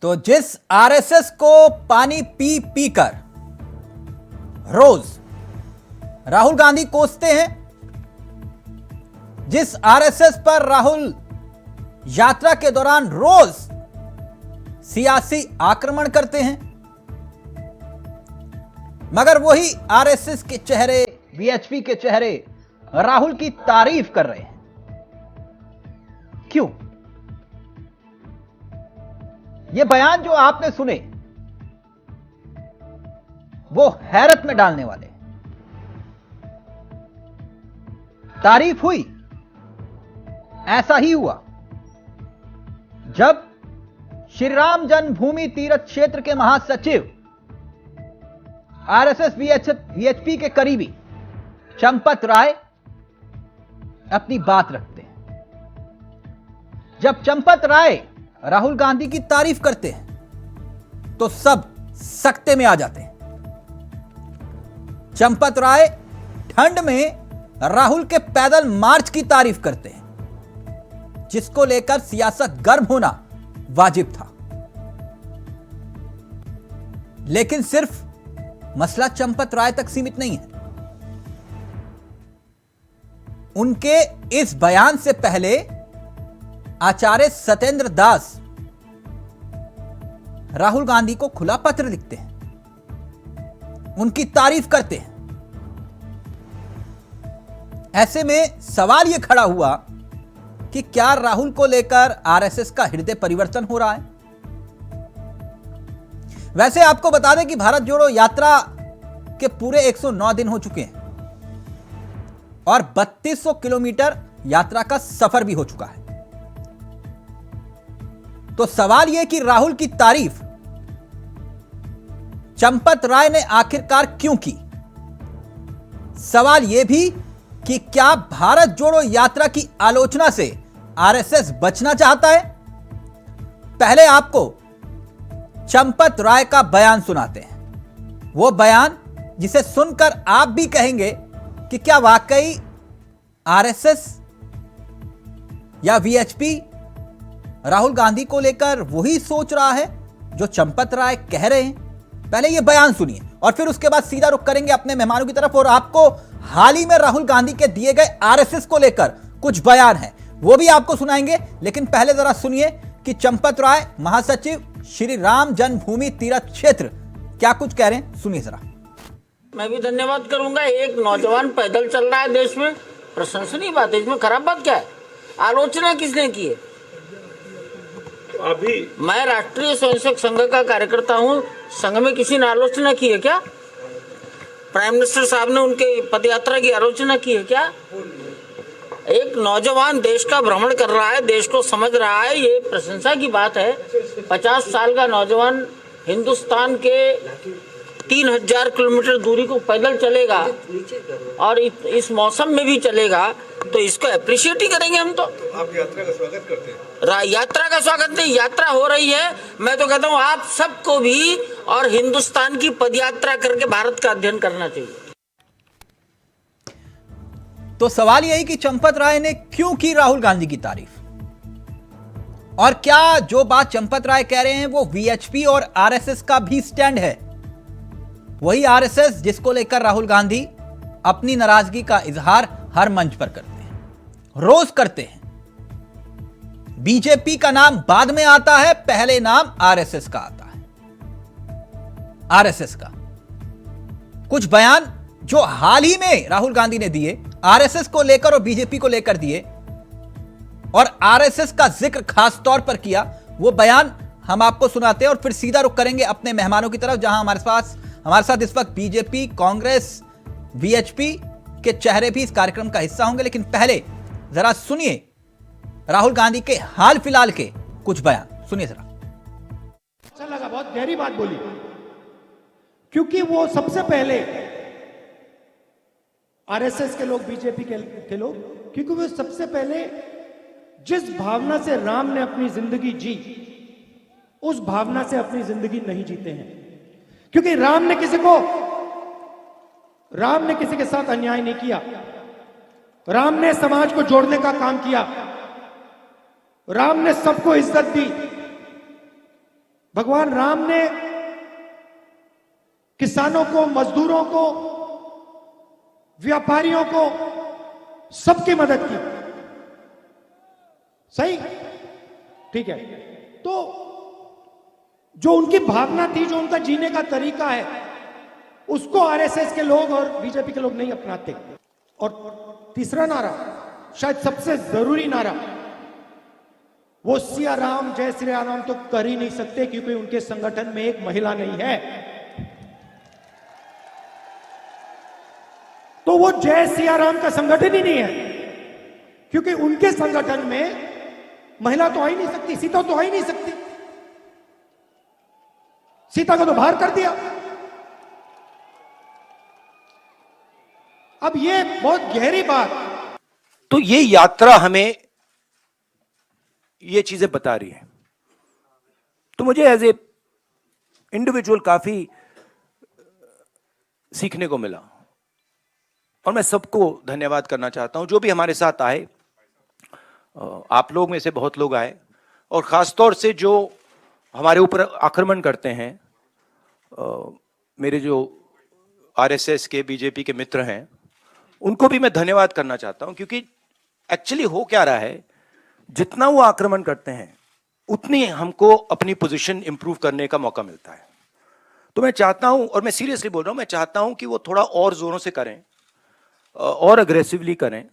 तो जिस आरएसएस को पानी पी पी कर रोज राहुल गांधी कोसते हैं, जिस आरएसएस पर राहुल यात्रा के दौरान रोज सियासी आक्रमण करते हैं, मगर वही आरएसएस के चेहरे, वीएचपी के चेहरे राहुल की तारीफ कर रहे हैं। क्यों? ये बयान जो आपने सुने वो हैरत में डालने वाले। तारीफ हुई, ऐसा ही हुआ जब श्री राम जन्मभूमि तीर्थ क्षेत्र के महासचिव, आरएसएस वीएचपी के करीबी चंपत राय अपनी बात रखते हैं। जब चंपत राय राहुल गांधी की तारीफ करते हैं तो सब सकते में आ जाते हैं। चंपत राय ठंड में राहुल के पैदल मार्च की तारीफ करते हैं, जिसको लेकर सियासत गर्म होना वाजिब था। लेकिन सिर्फ मसला चंपत राय तक सीमित नहीं है। उनके इस बयान से पहले आचार्य सत्येंद्र दास राहुल गांधी को खुला पत्र लिखते हैं, उनकी तारीफ करते हैं। ऐसे में सवाल यह खड़ा हुआ कि क्या राहुल को लेकर आरएसएस का हृदय परिवर्तन हो रहा है? वैसे आपको बता दें कि भारत जोड़ो यात्रा के पूरे 109 दिन हो चुके हैं और 3200 किलोमीटर यात्रा का सफर भी हो चुका है। तो सवाल यह कि राहुल की तारीफ चंपत राय ने आखिरकार क्यों की? सवाल यह भी कि क्या भारत जोड़ो यात्रा की आलोचना से आरएसएस बचना चाहता है? पहले आपको चंपत राय का बयान सुनाते हैं, वो बयान जिसे सुनकर आप भी कहेंगे कि क्या वाकई आरएसएस या वीएचपी राहुल गांधी को लेकर वही सोच रहा है जो चंपत राय कह रहे हैं। पहले यह बयान सुनिए और फिर उसके बाद सीधा रुख करेंगे अपने मेहमानों की तरफ और आपको हाल ही में राहुल गांधी के दिए गए आरएसएस को लेकर कुछ बयान है वो भी आपको सुनाएंगे। लेकिन पहले जरा सुनिए कि चंपत राय, महासचिव श्री राम जन्मभूमि तीर्थ क्षेत्र, क्या कुछ कह रहे हैं। सुनिए जरा। मैं भी धन्यवाद करूंगा। एक नौजवान पैदल चल रहा है देश में, प्रशंसनीय बात है, इसमें खराब बात क्या है? आलोचना किसने की है? अभी मैं राष्ट्रीय स्वयंसेवक संघ का कार्यकर्ता हूं, संघ में किसी ने आलोचना की है क्या? प्राइम मिनिस्टर साहब ने उनके पदयात्रा की आलोचना की है क्या? एक नौजवान देश का भ्रमण कर रहा है, देश को समझ रहा है, ये प्रशंसा की बात है। 50 साल का नौजवान हिंदुस्तान के 3000 किलोमीटर दूरी को पैदल चलेगा और इस मौसम में भी चलेगा, तो इसको अप्रिशिएट ही करेंगे हम। तो आप यात्रा का स्वागत करते हैं? यात्रा का स्वागत नहीं, यात्रा हो रही है। मैं तो कहता हूँ आप सबको भी और हिंदुस्तान की पदयात्रा करके भारत का अध्ययन करना चाहिए। तो सवाल यही कि चंपत राय ने क्यों की राहुल गांधी की तारीफ, और क्या जो बात चंपत राय कह रहे हैं वो वीएचपी और आरएसएस का भी स्टैंड है? वही आरएसएस जिसको लेकर राहुल गांधी अपनी नाराजगी का इजहार हर मंच पर करते हैं, रोज करते हैं। बीजेपी का नाम बाद में आता है, पहले नाम आरएसएस का आता है। आरएसएस का कुछ बयान जो हाल ही में राहुल गांधी ने दिए आरएसएस को लेकर और बीजेपी को लेकर दिए, और आरएसएस का जिक्र खास तौर पर किया, वो बयान हम आपको सुनाते हैं और फिर सीधा रुख करेंगे अपने मेहमानों की तरफ, जहां हमारे साथ इस वक्त बीजेपी, कांग्रेस, वीएचपी के चेहरे भी इस कार्यक्रम का हिस्सा होंगे। लेकिन पहले जरा सुनिए राहुल गांधी के हाल फिलहाल के कुछ बयान। सुनिए जरा। अच्छा लगा, बहुत गहरी बात बोली, क्योंकि वो सबसे पहले आरएसएस के लोग, बीजेपी के लोग, क्योंकि वो सबसे पहले जिस भावना से राम ने अपनी जिंदगी जी, उस भावना से अपनी जिंदगी नहीं जीते हैं। क्योंकि राम ने किसी के साथ अन्याय नहीं किया, राम ने समाज को जोड़ने का काम किया, राम ने सबको इज्जत दी, भगवान राम ने किसानों को, मजदूरों को, व्यापारियों को, सबकी मदद की। सही, ठीक है। तो जो उनकी भावना थी, जो उनका जीने का तरीका है, उसको आरएसएस के लोग और बीजेपी के लोग नहीं अपनाते। और तीसरा नारा, शायद सबसे जरूरी नारा, वो सिया राम जय श्री राम तो कर ही नहीं सकते, क्योंकि उनके संगठन में एक महिला नहीं है। तो वो जय सिया राम का संगठन ही नहीं है, क्योंकि उनके संगठन में महिला तो आ ही नहीं सकती, सीता तो आ ही नहीं सकती। सीता को तो बाहर कर दिया। अब ये बहुत गहरी बात। तो ये यात्रा हमें ये चीजें बता रही है। तो मुझे एज ए इंडिविजुअल काफी सीखने को मिला, और मैं सबको धन्यवाद करना चाहता हूं जो भी हमारे साथ आए। आप लोग में से बहुत लोग आए, और खासतौर से जो हमारे ऊपर आक्रमण करते हैं, मेरे जो आरएसएस के, बीजेपी के मित्र हैं, उनको भी मैं धन्यवाद करना चाहता हूं, क्योंकि एक्चुअली हो क्या रहा है, जितना वो आक्रमण करते हैं उतनी हमको अपनी पोजीशन इंप्रूव करने का मौका मिलता है। तो मैं चाहता हूं, और मैं सीरियसली बोल रहा हूं, मैं चाहता हूं कि वो थोड़ा और जोरों से करें और अग्रेसिवली करें,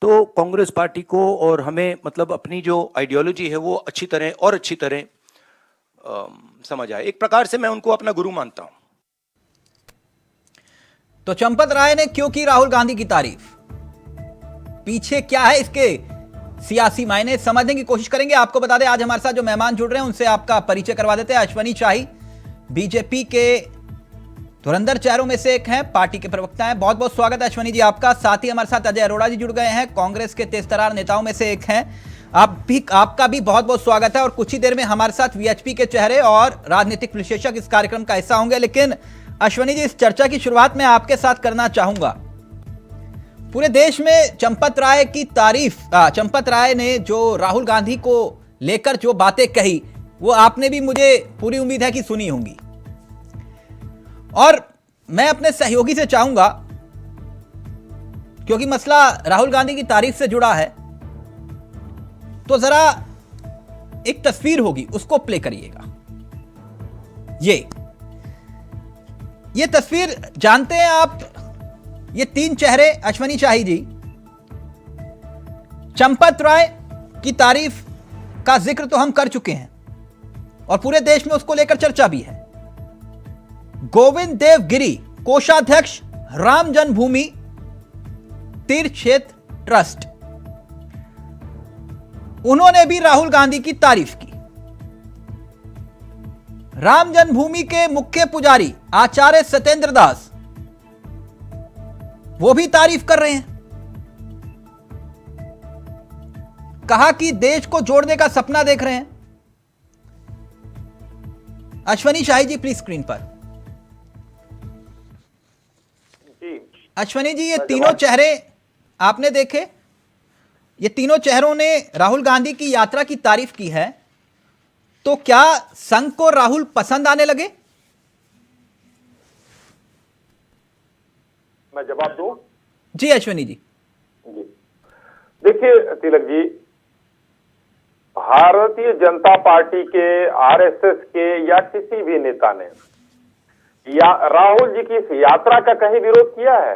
तो कांग्रेस पार्टी को और हमें, मतलब अपनी जो आइडियोलॉजी है वो अच्छी तरह समझ आए। एक प्रकार से मैं उनको अपना गुरु मानता हूं। तो चंपत राय ने क्यों की राहुल गांधी की तारीफ? पीछे क्या है इसके सियासी मायने, समझने की कोशिश करेंगे। आपको बता दें, आज हमारे साथ जो मेहमान जुड़ रहे हैं उनसे आपका परिचय करवा देते हैं। अश्वनी शाही बीजेपी के धुरंधर चेहरों में से एक हैं, पार्टी के प्रवक्ता हैं। बहुत बहुत स्वागत है अश्वनी जी आपका। साथ ही हमारे साथ अजय अरोड़ा जी जुड़ गए हैं, कांग्रेस के तेजतर्रार नेताओं में से एक हैं। आपका भी बहुत बहुत स्वागत है। और कुछ ही देर में हमारे साथ वीएचपी के चेहरे और राजनीतिक विश्लेषक इस कार्यक्रम का हिस्सा होंगे। लेकिन अश्वनी जी, इस चर्चा की शुरुआत मैं आपके साथ करना चाहूंगा। पूरे देश में चंपत राय की तारीफ, चंपत राय ने जो राहुल गांधी को लेकर जो बातें कही, वो आपने भी, मुझे पूरी उम्मीद है कि सुनी होंगी। और मैं अपने सहयोगी से चाहूंगा, क्योंकि मसला राहुल गांधी की तारीफ से जुड़ा है, तो जरा एक तस्वीर होगी, उसको प्ले करिएगा। ये तस्वीर जानते हैं आप, ये तीन चेहरे, अश्वनी शाही जी, चंपत राय की तारीफ का जिक्र तो हम कर चुके हैं और पूरे देश में उसको लेकर चर्चा भी है। गोविंद देव गिरी, कोषाध्यक्ष, राम जन्मभूमि तीर्थ क्षेत्र ट्रस्ट, उन्होंने भी राहुल गांधी की तारीफ की। राम जन्मभूमि के मुख्य पुजारी आचार्य सत्येंद्र दास, वो भी तारीफ कर रहे हैं। कहा कि देश को जोड़ने का सपना देख रहे हैं। अश्वनी शाही जी प्लीज स्क्रीन पर। अश्वनी जी, ये तीनों चेहरे आपने देखे, ये तीनों चेहरों ने राहुल गांधी की यात्रा की तारीफ की है, तो क्या संघ को राहुल पसंद आने लगे? मैं जवाब दूं? जी अश्वनी जी। देखिए तिलक जी, भारतीय जनता पार्टी के, आरएसएस के या किसी भी नेता ने या राहुल जी की इस यात्रा का कहीं विरोध किया है?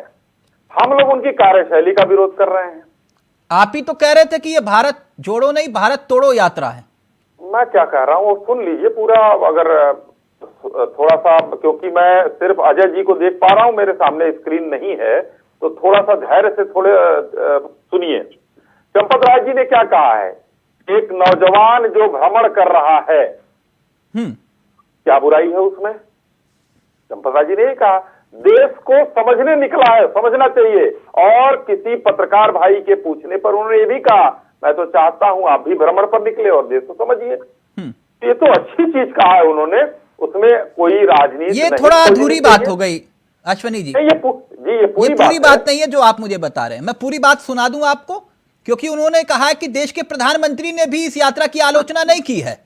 हम लोग उनकी कार्यशैली का विरोध कर रहे हैं। आप ही तो कह रहे थे कि ये भारत जोड़ो नहीं भारत तोड़ो यात्रा है। मैं क्या कह रहा हूं सुन लीजिए पूरा, अगर थोड़ा सा, क्योंकि मैं सिर्फ अजय जी को देख पा रहा हूं, मेरे सामने स्क्रीन नहीं है, तो थोड़ा सा धैर्य से थोड़े सुनिए। चंपत राय जी ने क्या कहा है? एक नौजवान जो भ्रमण कर रहा है, क्या बुराई है उसमें? चंपत राय जी ने कहा देश को समझने निकला है, समझना चाहिए। और किसी पत्रकार भाई के पूछने पर उन्होंने ये भी कहा, मैं तो चाहता हूं आप भी भ्रमण पर निकले और देश को समझिए। ये तो अच्छी चीज कहा है उन्होंने, उसमें कोई राजनीति, ये थोड़ा अधूरी बात हो गई अश्वनी जी। ये पूरी बात नहीं है जो आप मुझे बता रहे हैं। मैं पूरी बात सुना दूं आपको, क्योंकि उन्होंने कहा है कि देश के प्रधानमंत्री ने भी इस यात्रा की आलोचना नहीं की है।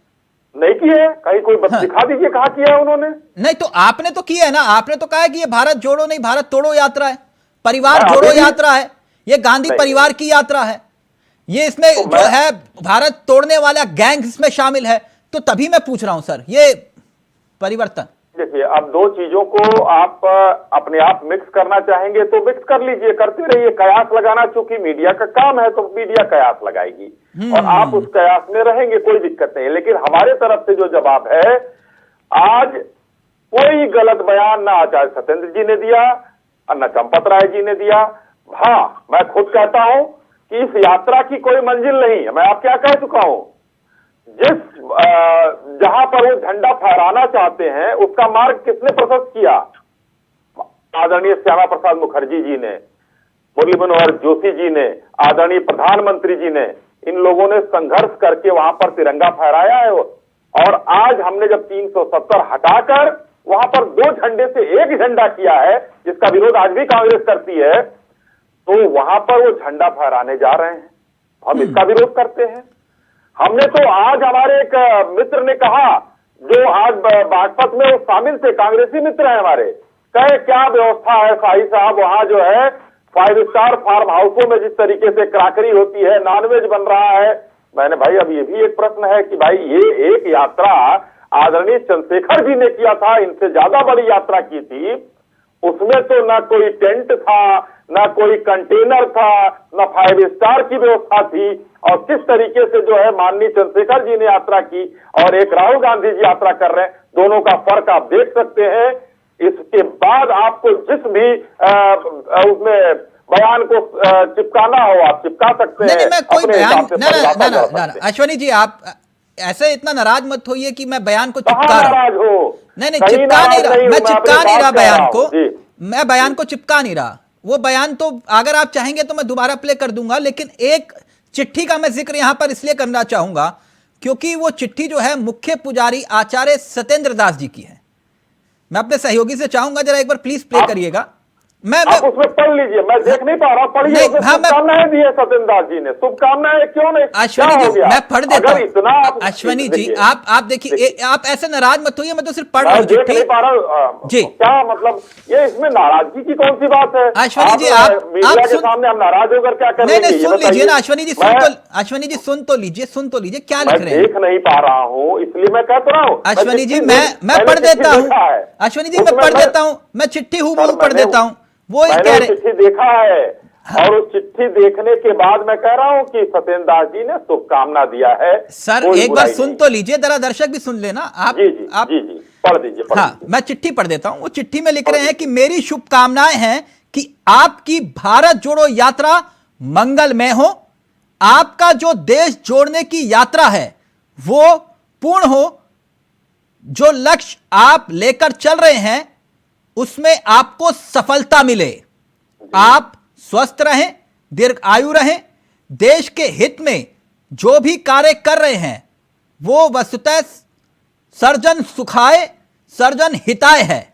नहीं की है, कहीं कोई दिखा दीजिए कहाँ किया है उन्होंने। नहीं तो आपने तो किया है ना, आपने तो कहा है कि ये भारत जोड़ो नहीं भारत तोड़ो यात्रा है, परिवार हाँ, जोड़ो अभी- यात्रा है, ये गांधी नहीं। परिवार की यात्रा है, ये इसमें तो जो है भारत तोड़ने वाला गैंग इसमें शामिल है। तो तभी मैं पूछ रहा हूं सर, ये परिवर्तन देखिए, अब दो चीजों को आप अपने आप मिक्स करना चाहेंगे तो मिक्स कर लीजिए, करते रहिए। कयास लगाना चूंकि मीडिया का काम है तो मीडिया कयास लगाएगी और आप उस कयास में रहेंगे, कोई दिक्कत नहीं है। लेकिन हमारे तरफ से जो जवाब है, आज कोई गलत बयान ना आचार्य सत्येंद्र जी ने दिया और न चंपत राय जी ने दिया। हाँ, मैं खुद कहता हूं कि इस यात्रा की कोई मंजिल नहीं है। मैं आप क्या कह चुका हूं, जिस जहां पर वो झंडा फहराना चाहते हैं उसका मार्ग किसने प्रशस्त किया? आदरणीय श्यामा प्रसाद मुखर्जी जी ने, मुरली मनोहर जोशी जी ने, आदरणीय प्रधानमंत्री जी ने, इन लोगों ने संघर्ष करके वहां पर तिरंगा फहराया है। और आज हमने जब 370 हटाकर वहां पर दो झंडे से एक झंडा किया है, जिसका विरोध आज भी कांग्रेस करती है, तो वहां पर वो झंडा फहराने जा रहे हैं, हम इसका विरोध करते हैं। हमने तो आज हमारे एक मित्र ने कहा, जो आज बागपत में वो शामिल थे, कांग्रेसी मित्र हैं हमारे, कहे क्या व्यवस्था है शाही साहब, वहां जो है 5 स्टार फार्म हाउसों में जिस तरीके से क्राकरी होती है, नॉनवेज बन रहा है। मैंने भाई अब ये भी एक प्रश्न है कि भाई ये एक यात्रा आदरणीय चंद्रशेखर जी ने किया था, इनसे ज्यादा बड़ी यात्रा की थी, उसमें तो ना कोई टेंट था, ना कोई कंटेनर था, ना 5 स्टार की व्यवस्था थी। और किस तरीके से जो है माननीय चंद्रशेखर जी ने यात्रा की और एक राहुल गांधी जी यात्रा कर रहे हैं, दोनों का फर्क आप देख सकते हैं। इसके बाद आपको जिस भी उसमें बयान को चिपकाना हो आप चिपका सकते हैं। नहीं, मैं कोई अपने बयान हिसाब से परिभाषा कर सकते हैं। अश्वनी जी, आप ऐसे इतना नाराज मत होइए कि मैं बयान को कहाँ चिपका रहा हूं। नाराज हो? नहीं कहीं चिपका नहीं नाराज रहा, नहीं हूं, मैं अपनी चिपका नहीं बात रहा कह रहा बयान हूं। को, जी। मैं बयान को चिपका नहीं रहा। वो बयान तो अगर आप चाहेंगे तो मैं दोबारा प्ले कर दूंगा, लेकिन एक चिट्ठी का मैं जिक्र यहां पर इसलिए करना चाहूंगा क्योंकि वो चिट्ठी जो है मुख्य पुजारी आचार्य सत्येंद्र दास जी की है। मैं अपने सहयोगी से चाहूंगा जरा एक बार प्लीज प्ले करिएगा। आप उसमें पढ़ लीजिए, मैं देख नहीं पा रहा, पढ़िए। नहीं, उसमें हाँ, मैं- शुभकामनाएं दी है सत्येंद्र दास जी ने, शुभकामनाएं क्यों नहीं? अश्वनी क्या हो जी गया? मैं पढ़ देता अगर इतना हूं। आप अश्वनी जी देखिए, आप देखिए, आप ऐसे नाराज मत होइए, मैं तो सिर्फ पढ़ रहा मैं हूं देख चिट्ठी। नहीं पा रहा जी। क्या मतलब ये इसमें नाराजगी की कौन सी बात है? अश्वनी जी, आप मीडिया के सुन- सामने हम नाराज होकर क्या नहीं करेंगे? नहीं, ये सुन लीजिए बताइए। ना अश्वनी जी, अश्वनी जी सुन तो लीजिए क्या मैं लिख रहे हैं। देख नहीं पा रहा हूँ, इसलिए मैं कह तो रहा हूँ। अश्वनी जी चिट्ठी मैं मैंने पढ़ चिट्ठी देता हूं। देखा है। अश्वनी जी मैं उसमें पढ़ देता हूं, मैं चिट्ठी हूं सर, पढ़ मैंने- देता हूं। वो मैंने कह वो रहे चिट्ठी देखा है और उस चिट्ठी देखने के बाद मैं कह रहा हूं कि सत्येंद्र दास जी ने शुभकामना दिया है। सर कोई एक बार बुराई सुन नहीं। तो लीजिए, जरा दर्शक भी सुन लेना। आप जी जी आप जी जी पढ़ दीजिए, पढ़ हाँ, दीजिए। मैं चिट्ठी पढ़ देता हूं। वो चिट्ठी में लिख रहे हैं कि मेरी शुभकामनाएं हैं कि आपकी भारत जोड़ो यात्रा मंगलमय हो, आपका जो देश जोड़ने की यात्रा है वो पूर्ण हो, जो लक्ष्य आप लेकर चल रहे हैं उसमें आपको सफलता मिले, आप स्वस्थ रहें, दीर्घायु रहें, देश के हित में जो भी कार्य कर रहे हैं वो वस्तुतः सर्जन सुखाय सर्जन हिताय है।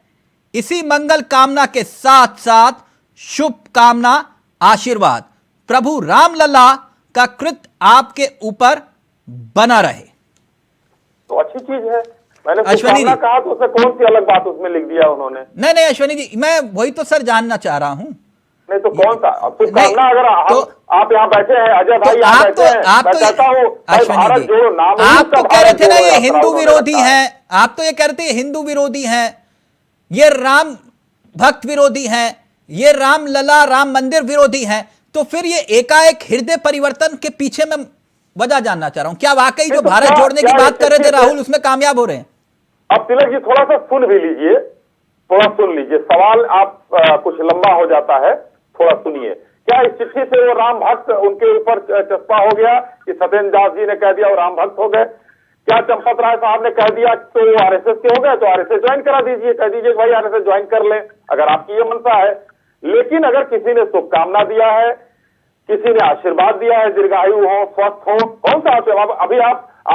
इसी मंगल कामना के साथ साथ शुभ कामना आशीर्वाद, प्रभु रामलला का कृत आपके ऊपर बना रहे। तो अच्छी चीज है। मैंने अश्वनी जी- शुभकामना कहा तो उसमें कौन सी अलग बात उसमें लिख दिया उन्होंने? नहीं अश्वनी जी, मैं वही तो सर जानना चाह रहा हूं। नहीं तो कौन सा शुभकामना? नहीं, अगर आप यहाँ बैठे हैं, अजय तो भाई यहाँ आप बैठे हैं, मैं कहता हूँ भाई अश्वनी भारत जी, जोड़ो नाम ही आप उसका तो कह रहे भारत थे ना जोड़ो ये यात्रा हिंदू उन्होंने विरोधी रखा है। हैं, आप तो ये कह रहे थे ये हिंदू विरोधी हैं, ये राम भक्त विरोधी हैं, ये राम लला राम मंदिर विरोधी हैं। तो फिर ये एकाएक हृदय परिवर्तन के पीछे मैं वजह जानना चाह रहा हूं, क्या वाकई जो तो भारत क्या- जोड़ने की क्या बात कर रहे थे स्थिति है? राहुल उसमें कामयाब हो रहे हैं? अब तिलक जी थोड़ा सा सुन भी लीजिए, थोड़ा सुन लीजिए। सवाल आप कुछ लंबा हो जाता है, थोड़ा सुनिए। क्या इस चिट्ठी से वो राम भक्त उनके ऊपर चस्पा हो गया कि सत्येंद्र दास जी ने कह दिया वो राम भक्त हो गए? क्या चंपत राय साहब ने कह दिया तो वो आरएसएस के हो गए? तो आरएसएस ज्वाइन करा दीजिए, कह दीजिए भाई आरएसएस ज्वाइन कर लें, अगर आपकी ये मनसा है। लेकिन अगर किसी ने शुभकामना दिया है, किसी ने आशीर्वाद दिया है, दीर्घायु हो, स्वस्थ हो, कौन सा आशीर्वाद? अभी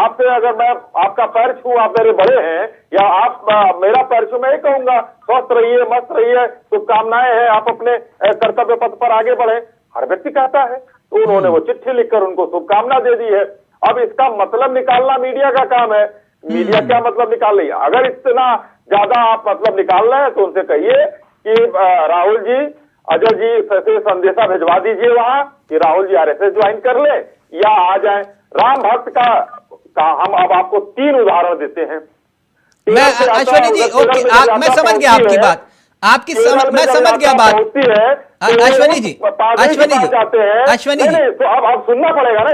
आपसे अगर मैं आपका पैर छूं, आप मेरे बड़े हैं, या आप मेरा पैर छूं, मैं ये कहूंगा स्वस्थ रहिए, मस्त रहिए, शुभकामनाएं हैं, आप अपने कर्तव्य पथ पर आगे बढ़े, हर व्यक्ति कहता है। तो उन्होंने वो चिट्ठी लिखकर उनको शुभकामना दे दी है। अब इसका मतलब निकालना मीडिया का काम है। मीडिया क्या मतलब निकाल रही है? अगर इतना ज्यादा आप मतलब निकाल रहे हैं तो उनसे कहिए कि राहुल जी, अजय जी से संदेशा भिजवा दीजिए वहां कि राहुल जी आरएसएस ज्वाइन कर ले या आ जाए। राम भक्त का हम अब आपको 3 उदाहरण देते हैं। मैं अश्वनी जी, ओके, मैं समझ गया आपकी बात, मैं समझ गया बात। अश्वनी जी, अश्वनी जी, तो अब सुनना पड़ेगा ना।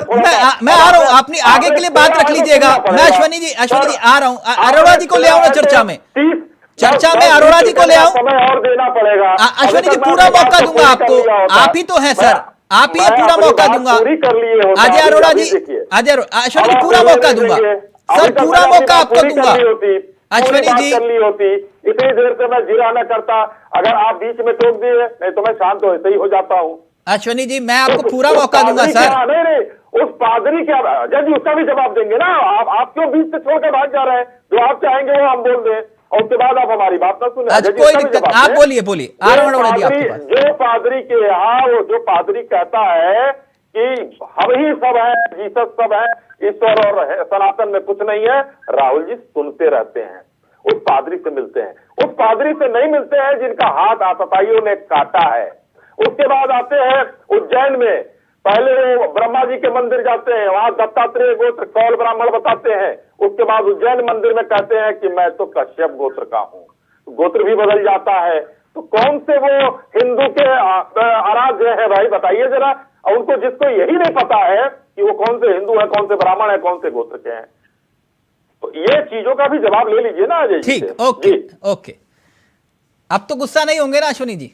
मैं आ रहा हूँ, अपनी आगे के लिए बात रख लीजिएगा। मैं अश्वनी जी आ रहा हूँ। अरोड़ा जी को ले आओ ना चर्चा में, अरोड़ा जी को ले आओ। समय और देना पड़ेगा। अश्वनी जी, पूरा मौका दूंगा आपको, आप ही तो हैं सर, आप ही पूरा मौका दूंगा। अजय अरोड़ा जी, अश्वनी जी, पूरा मौका दूंगा सर, पूरा मौका आपको दूंगा। अश्वनी जी कर ली होती, इतनी देर से मैं जिरा न करता। अगर आप बीच में टोक दिए, नहीं तो मैं शांत हो ही हो जाता हूँ। अश्वनी जी, मैं आपको पूरा मौका दूंगा सर। नहीं, उस पादरी क्या जज उसका भी जवाब देंगे ना। आप क्यों बीच से छोड़कर भाग जा रहे हैं? जो आप चाहेंगे वो हम बोल दें और उसके बाद आप हमारी बात ना सुने। अच्छा, कोई दिक्कत, आप बोलिए। अरोड़ा जी, आपके पास। जो पादरी के यहाँ वो जो पादरी कहता है कि हम ही सब है, जीसस सब है, ईश्वर और सनातन में कुछ नहीं है, राहुल जी सुनते रहते हैं, उस पादरी से मिलते हैं। उस पादरी से नहीं मिलते हैं जिनका हाथ आतताइयों ने काटा है। उसके बाद आते हैं उज्जैन में, पहले वो ब्रह्मा जी के मंदिर जाते हैं, वहां दत्तात्रेय गोत्र कौल ब्राह्मण बताते हैं। उसके बाद उज्जैन मंदिर में कहते हैं कि मैं तो कश्यप गोत्र का हूँ। गोत्र भी बदल जाता है। तो कौन से वो हिंदू के आराध्य है भाई, बताइए जरा। और उनको, जिसको यही नहीं पता है कि वो कौन से हिंदू है, कौन से ब्राह्मण है, कौन से गोत्र के हैं, तो ये चीजों का भी जवाब ले लीजिए ना अजय जी। ठीक, ओके। अब तो गुस्सा नहीं होंगे ना अश्वनी जी?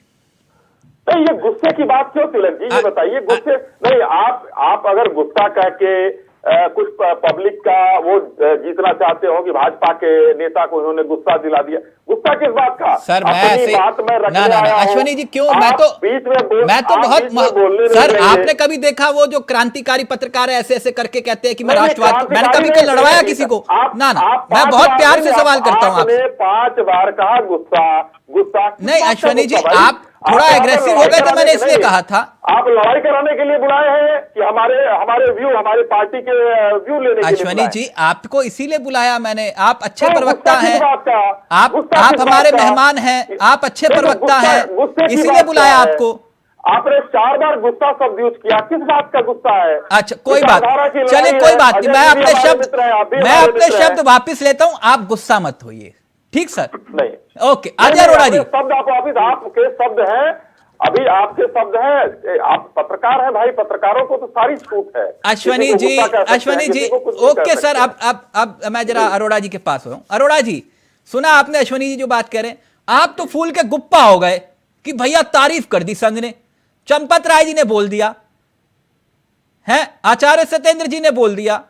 नहीं, ये गुस्से की बात क्यों तिलक जी, ये बताइए। गुस्से नहीं, आप अगर गुस्सा कह के कुछ पब्लिक का वो जीतना चाहते हो कि भाजपा के नेता को इन्होंने गुस्सा दिला दिया, गुस्सा किस बात का? सर मैं ऐसे ना अश्वनी जी, क्यों? मैं तो बहुत सर, आपने कभी देखा वो जो क्रांतिकारी पत्रकार है ऐसे करके कहते हैं कि मैं राष्ट्रवाद, मैंने कभी कल लड़वाया किसी को? ना, मैं बहुत प्यार से सवाल करता हूँ आपसे। 5 बार कहा गुस्सा नहीं अश्वनी जी, आप थोड़ा एग्रेसिव हो गए थे, मैंने इसलिए कहा था। आप लड़ाई कराने के लिए बुलाए हैं कि हमारे पार्टी के व्यू लेने के लिए? अश्वनी जी, आपको इसीलिए बुलाया मैंने, आप अच्छे प्रवक्ता हैं, आप हमारे मेहमान हैं, आप अच्छे प्रवक्ता हैं, इसीलिए बुलाया आपको। आपने 4 बार गुस्सा शब्द यूज किया, किस बात का गुस्सा है? अच्छा, कोई बात, चलिए कोई बात नहीं, मैं अपने शब्द वापिस लेता हूं, आप गुस्सा मत होइए, ठीक सर? नहीं, ओके। अजय अरोड़ा जी, शब्द आपके शब्द हैं, अभी आपके शब्द हैं, आप पत्रकार हैं भाई, पत्रकारों को तो सारी छूट है। अश्वनी जी, ओके सर। अब मैं जरा अरोड़ा जी के पास हूं। अरोड़ा जी, सुना आपने अश्वनी जी जो बात कह रहे हैं? आप तो फूल के गुप्पा हो गए कि भैया तारीफ कर दी संघ ने, चंपत राय जी ने बोल दिया है, आचार्य सत्येंद्र जी ने बोल दिया,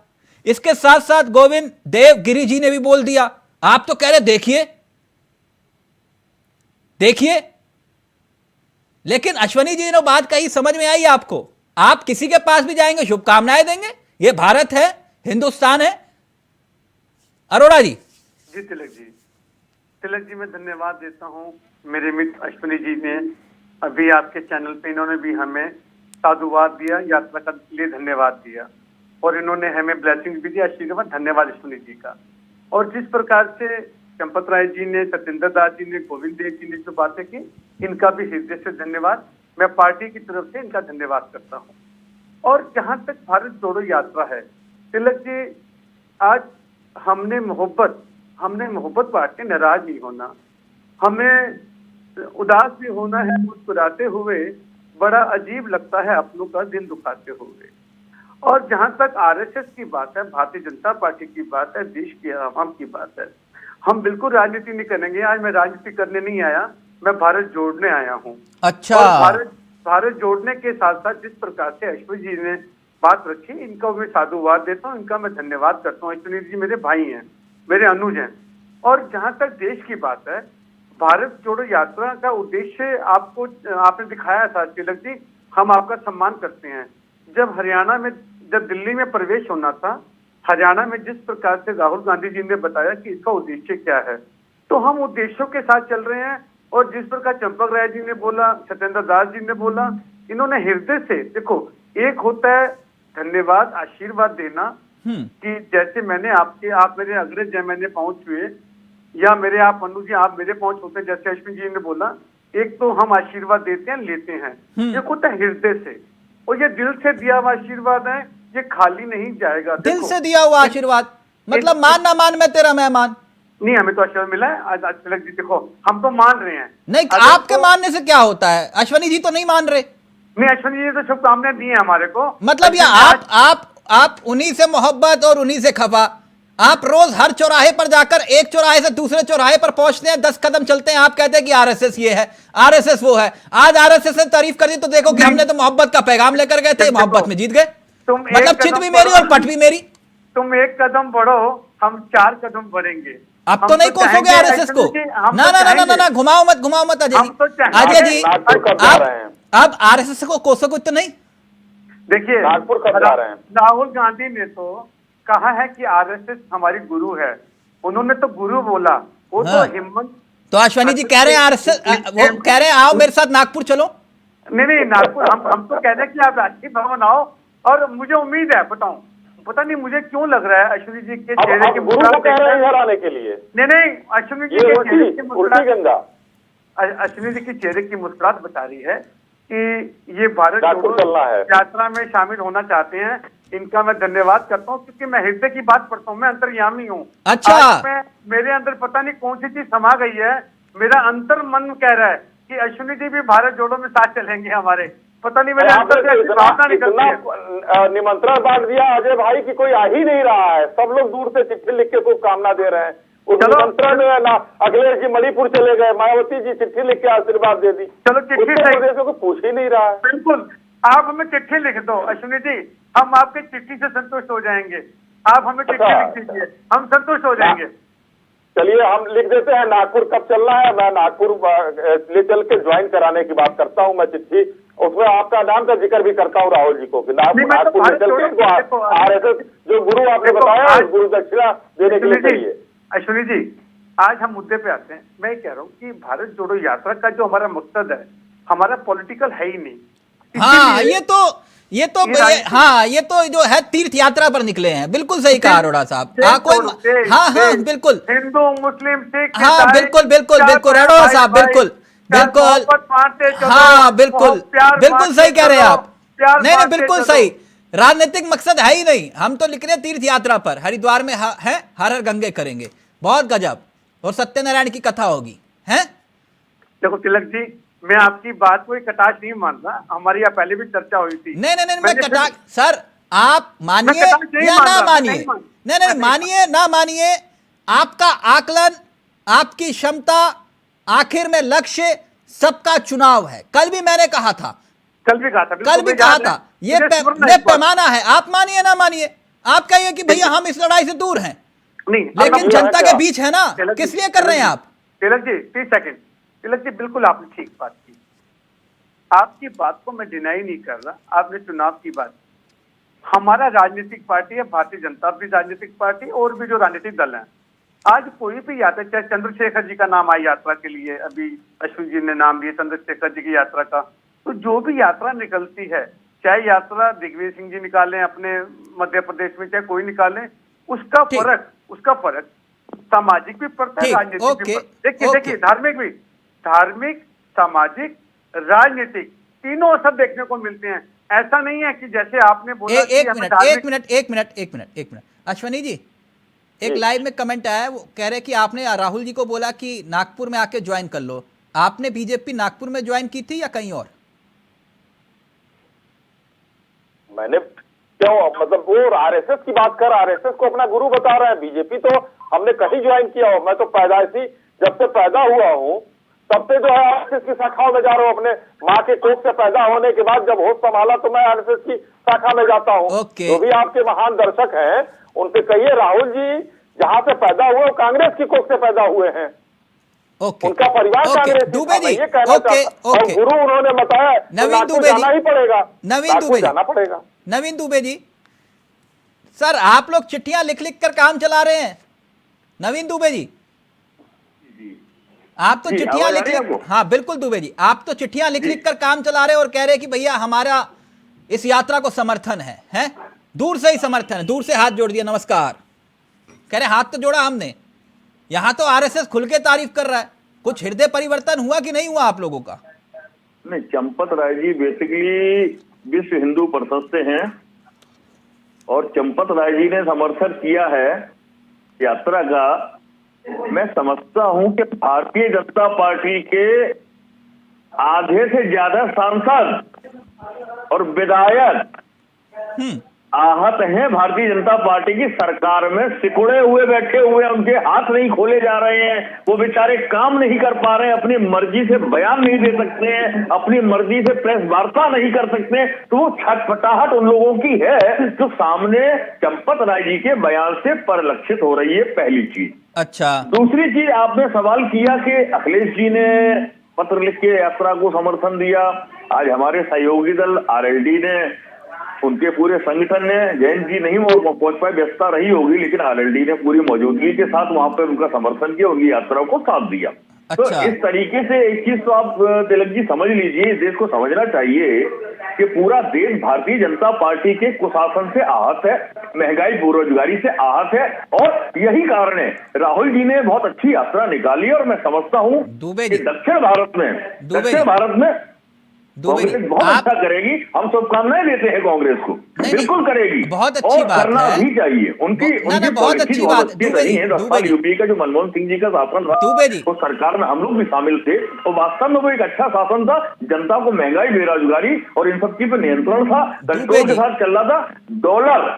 इसके साथ साथ गोविंद देव गिरी जी ने भी बोल दिया। आप तो कह रहे देखिए, लेकिन अश्वनी जी ने बात कही, समझ में आई आपको? आप किसी के पास भी जाएंगे शुभकामनाएं देंगे, ये भारत है, हिंदुस्तान है। अरोड़ा जी। जी तिलक जी मैं धन्यवाद देता हूं। मेरे मित्र अश्वनी जी ने अभी आपके चैनल पे इन्होंने भी हमें साधुवाद दिया, यात्रा के लिए धन्यवाद दिया, और इन्होंने हमें ब्लेसिंग भी दिया, आशीर्वाद। धन्यवाद अश्वनी जी का। और जिस प्रकार से चंपत राय जी ने, सत्येंद्र दास जी ने, गोविंद देव जी ने जो बातें की, इनका भी हृदय से धन्यवाद। मैं पार्टी की तरफ से इनका धन्यवाद करता हूँ। और जहां तक भारत जोड़ो यात्रा है, तिलक जी, आज हमने मोहब्बत बांट के नाराज नहीं होना, हमें उदास भी होना है मुस्कुराते हुए। बड़ा अजीब लगता है अपनों का दिल दुखाते हुए। और जहां तक आरएसएस की बात है, भारतीय जनता पार्टी की बात है, देश की आवाम की बात है, हम बिल्कुल राजनीति नहीं करेंगे। आज मैं राजनीति करने नहीं आया, मैं भारत जोड़ने आया हूँ। अच्छा। और भारत जोड़ने के साथ साथ जिस प्रकार से अश्वनी जी ने बात रखी, इनका मैं साधुवाद देता हूँ, इनका मैं धन्यवाद करता हूँ। अश्वनी जी मेरे भाई हैं, मेरे अनुज हैं। और जहां तक देश की बात है, भारत जोड़ो यात्रा का उद्देश्य आपने दिखाया था तिलक जी, हम आपका सम्मान करते हैं। जब दिल्ली में प्रवेश होना था, हरियाणा में जिस प्रकार से राहुल गांधी जी ने बताया कि इसका उद्देश्य क्या है, तो हम उद्देश्यों के साथ चल रहे हैं। और जिस प्रकार चंपक राय जी ने बोला, सत्येंद्र दास जी ने बोला, इन्होंने हृदय से, देखो, एक होता है धन्यवाद आशीर्वाद देना, कि जैसे मैंने आप मेरे अग्रज हैं, मैंने पहुंच हुए, या मेरे आप मनु जी आप मेरे पहुंच होते हैं, जैसे अश्विन जी ने बोला, एक तो हम आशीर्वाद देते हैं, लेते हैं, ये होता है हृदय से, और ये दिल से दिया हुआ आशीर्वाद है, ये खाली नहीं जाएगा। दिल से दिया हुआ आशीर्वाद मतलब मान ना मान मैं तेरा मेहमान। नहीं, हमें तो आशीर्वाद मिला है। आज तिलक जी देखो, हम तो मान रहे हैं। नहीं, आपके मानने से क्या होता है? अश्वनी जी तो नहीं मान रहे। नहीं, अश्विनी जी तो शुभकामनाएं दी है हमारे को। मतलब ये आप उन्हीं से मोहब्बत और उन्हीं से खफा। आप रोज हर चौराहे पर जाकर एक चौराहे से दूसरे चौराहे पर पहुंचते हैं, 10 कदम चलते हैं, आप कहते हैं कि आरएसएस ये है, आरएसएस वो है। आज आरएसएस से तारीफ कर दी तो देखो कि हमने तो मोहब्बत का पैगाम लेकर गए थे, मोहब्बत में जीत गए। मतलब चित भी मेरी और पट भी मेरी। तुम एक कदम बढ़ो, हम 4 कदम बढ़ेंगे। अब तो नहीं कोसोगे आरएसएस को। ना ना ना ना ना, घुमाओ मत अजय जी। अजय जी अब आरएसएस को कोसोगे तो नहीं। देखिए, नागपुर कब जा रहे हैं? राहुल गांधी ने तो कहा है कि आरएसएस हमारी गुरु है, उन्होंने तो गुरु बोला, वो तो हिम्मत। तो अश्वनी जी कह रहे हैं आरएसएस, वो कह रहे हैं आओ मेरे साथ नागपुर चलो। नहीं, नागपुर हम तो कह रहे हैं कि आप राष्ट्रीय भवन आओ, और मुझे उम्मीद है, बताऊं, पता नहीं मुझे क्यों लग रहा है अश्विनी जी के चेहरे की मुस्कुराहट कह रहे हैं इधर आने के लिए। नहीं, अश्विनी जी के चेहरे की मुस्कुराहट, गंगा अश्विनी जी के चेहरे की मुस्कुराहट बता रही है कि ये भारत नागपुर चलना है, यात्रा में शामिल होना चाहते हैं। इनका मैं धन्यवाद करता हूँ, क्योंकि मैं हृदय की बात पढ़ता हूँ, मैं अंतर्यामी हूँ। अच्छा, मेरे अंदर पता नहीं कौन सी चीज समा गई है, मेरा अंतर मन कह रहा है कि अश्विनी जी भी भारत जोड़ो में साथ चलेंगे हमारे। पता नहीं मेरे अंदर से भावना निकलती है। निमंत्रण बांट दिया अजय भाई की कोई आ ही नहीं रहा है, सब लोग दूर से चिट्ठी लिख के शुभकामना दे रहे हैं। उस निमंत्रण में ना अखिलेश जी मणिपुर चले गए, मायावती जी चिट्ठी लिख के आशीर्वाद दे दी। चलो चिट्ठी प्रदेशों को पूछ ही नहीं रहा है। बिल्कुल, आप हमें चिट्ठी लिख दो अश्विनी जी, हम आपके चिट्ठी से संतुष्ट हो जाएंगे। आप हमें चिट्ठी लिख दीजिए, हम संतुष्ट हो जाएंगे। चलिए हम लिख देते हैं। नागपुर कब चलना है? मैं नागपुर ले चल के ज्वाइन कराने की बात करता हूं, मैं चिट्ठी उसमें आपका नाम का जिक्र भी करता हूं राहुल जी को कि नागपुर ले चल के आरएसएस जो गुरु आपने बताया गुरु दक्षिणा देने के लिए चाहिए। अश्विनी जी, आज हम मुद्दे पे आते हैं। मैं कह रहा हूँ कि भारत जोड़ो यात्रा का जो हमारा मकसद है, हमारा पॉलिटिकल है ही नहीं। हाँ, ये तो जो है तीर्थ यात्रा पर निकले हैं। बिल्कुल सही कहा अरोड़ा साहब। हाँ बिल्कुल, हिंदू मुस्लिम सिख, हाँ बिल्कुल अरोड़ा साहब, बिल्कुल हाँ बिल्कुल सही कह रहे हैं आप। नहीं बिल्कुल सही, राजनीतिक मकसद है ही नहीं। हम तो लिख रहे हैं तीर्थ यात्रा पर, हरिद्वार में है, हर हर गंगे करेंगे, बहुत गजब, और सत्यनारायण की कथा होगी है। देखो तिलक जी, मैं आपकी बात को कटाक्ष नहीं मान रहा, हमारी यहाँ पहले भी चर्चा हुई थी। नहीं मैं कटाक्ष, सर आप मानिए या ना मानिए, नहीं मानिए ना मानिए, आपका आकलन, आपकी क्षमता, आखिर में लक्ष्य सबका चुनाव है। कल भी मैंने कहा था, कल भी कहा था, ये पैमाना है। आप मानिए ना मानिए, आप कहिए कि भैया हम इस लड़ाई से दूर हैं, लेकिन जनता के बीच है ना, किस लिए कर रहे हैं आप? तिलक जी 30 सेकंड। तिलक जी बिल्कुल आपने ठीक बात की, आपकी बात को मैं डिनाई नहीं कर रहा। आपने चुनाव की बात, हमारा राजनीतिक पार्टी है भारतीय जनता भी राजनीतिक पार्टी, और भी जो राजनीतिक दल हैं, आज कोई भी यात्रा, चाहे चंद्रशेखर जी का नाम आया यात्रा के लिए, अभी अश्विन जी ने नाम लिया चंद्रशेखर जी की यात्रा का, तो जो भी यात्रा निकलती है, चाहे यात्रा दिग्विजय सिंह जी निकालें अपने मध्य प्रदेश में, चाहे कोई निकालें, उसका फर्क सामाजिक भी पड़ता है, राजनीतिक भी पड़ता है। देखिए धार्मिक, सामाजिक, राजनीतिक तीनों सब देखने को मिलते हैं। ऐसा नहीं है कि जैसे आपने बोला एक मिनट अश्वनी जी, एक लाइव में कमेंट आया है, वो कह रहे कि आपने राहुल जी को बोला कि नागपुर में आके ज्वाइन कर लो। आपने बीजेपी नागपुर में ज्वाइन की थी या कहीं और? मैंने क्यों, मतलब वो आरएसएस की बात कर, आरएसएस को अपना गुरु बता रहा है। बीजेपी तो हमने कहीं ज्वाइन किया हो, मैं तो पैदाइशी जब से पैदा हुआ हूँ तब से जो है आरएसएस की शाखाओं में जा रहा हूँ। अपने माँ के कोख से पैदा होने के बाद जब होश संभाला तो मैं आरएसएस की शाखा में जाता हूँ। जो भी आपके महान दर्शक हैं उनसे कहिए राहुल जी जहां से पैदा हुए कांग्रेस की कोख से पैदा हुए हैं, उनका परिवार कांग्रेस। दुबे जी, और गुरु उन्होंने बताया नवीन दुबे जी, जाना ही पड़ेगा, जाना पड़ेगा। नवीन दुबे जी, सर आप लोग चिट्ठियां लिख कर काम चला रहे हैं। नवीन दुबे जी, आप तो चिट्ठियां लिख, हाँ बिल्कुल दुबे जी, आप तो चिट्ठियां लिख कर काम चला रहे हैं और कह रहे हैं कि भैया हमारा इस यात्रा को समर्थन है? दूर से ही समर्थन है, दूर से हाथ जोड़ दिया, नमस्कार कह रहे, हाथ तो जोड़ा हमने। यहां तो आरएसएस खुल के तारीफ कर रहा है। कुछ हृदय परिवर्तन हुआ कि नहीं हुआ आप लोगों का? नहीं, चंपत राय जी बेसिकली विश्व हिंदू परिषद से हैं और चंपत राय जी ने समर्थन किया है यात्रा का। मैं समझता हूं कि भारतीय जनता पार्टी के आधे से ज्यादा सांसद और विधायक आहत हैं भारतीय जनता पार्टी की सरकार में, सिकुड़े हुए बैठे हुए, उनके हाथ नहीं खोले जा रहे हैं, वो बेचारे काम नहीं कर पा रहे हैं, अपनी मर्जी से बयान नहीं दे सकते हैं, अपनी मर्जी से प्रेस वार्ता नहीं कर सकते हैं। तो वो छटपटाहट उन लोगों की है जो सामने चंपत राय जी के बयान से परिलक्षित हो रही है, पहली चीज। अच्छा, दूसरी चीज, आपने सवाल किया कि अखिलेश जी ने पत्र लिख के यात्रा को समर्थन दिया। आज हमारे सहयोगी दल आरएलडी ने, उनके पूरे संगठन ने, जयंत जी नहीं पहुंच पाए, व्यस्तता रही होगी, लेकिन आरएलडी ने पूरी मौजूदगी के साथ वहां पर उनका समर्थन किया, उनकी यात्रा को साथ दिया। अच्छा। तो इस तरीके से एक चीज तो आप तिलक जी समझ लीजिए, इस देश को समझना चाहिए कि पूरा देश भारतीय जनता पार्टी के कुशासन से आहत है, महंगाई बेरोजगारी से आहत है, और यही कारण है राहुल जी ने बहुत अच्छी यात्रा निकाली। और मैं समझता हूं कि दक्षिण भारत में कांग्रेस बहुत अच्छा करेगी। हम शुभकामनाएं देते हैं कांग्रेस को, बिल्कुल करेगी, बहुत अच्छी बात करना है, भी चाहिए। उनकी बहुत अच्छी बात है। 10 साल यूपी का जो मनमोहन सिंह जी का शासन रहा, उस सरकार में हम लोग भी शामिल थे, और वास्तव में वो एक अच्छा शासन था। जनता को महंगाई, बेरोजगारी और इन सब चीज पे नियंत्रण था, कंट्रोल के साथ चल रहा था। डॉलर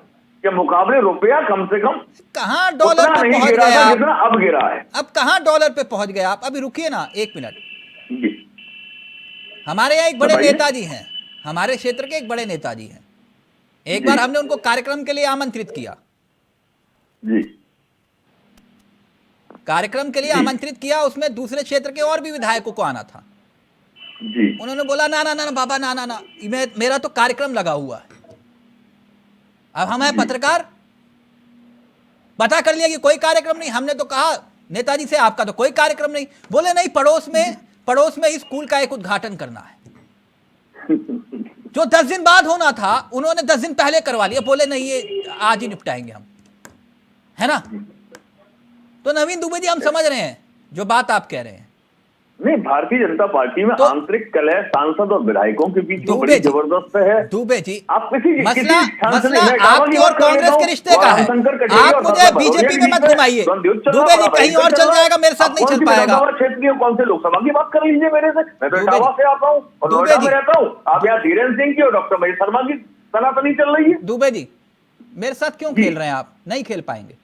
के मुकाबले रुपया कम से कम कहां डॉलर पे पहुंच गए आप? जितना अब गिरा है। अब कहां डॉलर पे पहुंच गए आप? अभी रुकिए ना एक मिनट। जी, हमारे यहाँ एक बड़े नेताजी हैं, हमारे क्षेत्र के एक बड़े नेताजी हैं। एक बार हमने उनको कार्यक्रम के लिए आमंत्रित किया, जी, कार्यक्रम के लिए आमंत्रित किया, उसमें दूसरे क्षेत्र के और भी विधायकों को आना था। जी, उन्होंने बोला ना ना ना बाबा, ना ना ना, मेरा तो कार्यक्रम लगा हुआ है। अब हम हैं पत्रकार, पता कर लिया कि कोई कार्यक्रम नहीं। हमने तो कहा नेताजी से, आपका तो कोई कार्यक्रम नहीं। बोले नहीं, पड़ोस में ही स्कूल का एक उद्घाटन करना है जो 10 दिन बाद होना था, उन्होंने 10 दिन पहले करवा लिया। बोले नहीं, ये आज ही निपटाएंगे हम, है ना? तो नवीन दुबे जी, हम समझ रहे हैं जो बात आप कह रहे हैं। नहीं, भारतीय जनता पार्टी में आंतरिक कलह सांसद और विधायकों के बीच में बड़ी जबरदस्त है। दुबे जी, आप मसला आपके और कांग्रेस के रिश्ते का है। आप मुझे बीजेपी में मत घुमाइए दुबे जी, कहीं और चल जाएगा, मेरे साथ नहीं चल पाएगा। क्षेत्र कौन से लोकसभा की बात कर लीजिए मेरे से, मैं तो इटावा से आता हूँ और नोएडा में रहता हूँ। आप यहाँ धीरेन्द्र सिंह की और डॉक्टर महेश शर्मा की सनातनी चल रही है। दुबे जी, मेरे साथ क्यों खेल रहे हैं आप? नहीं खेल पाएंगे।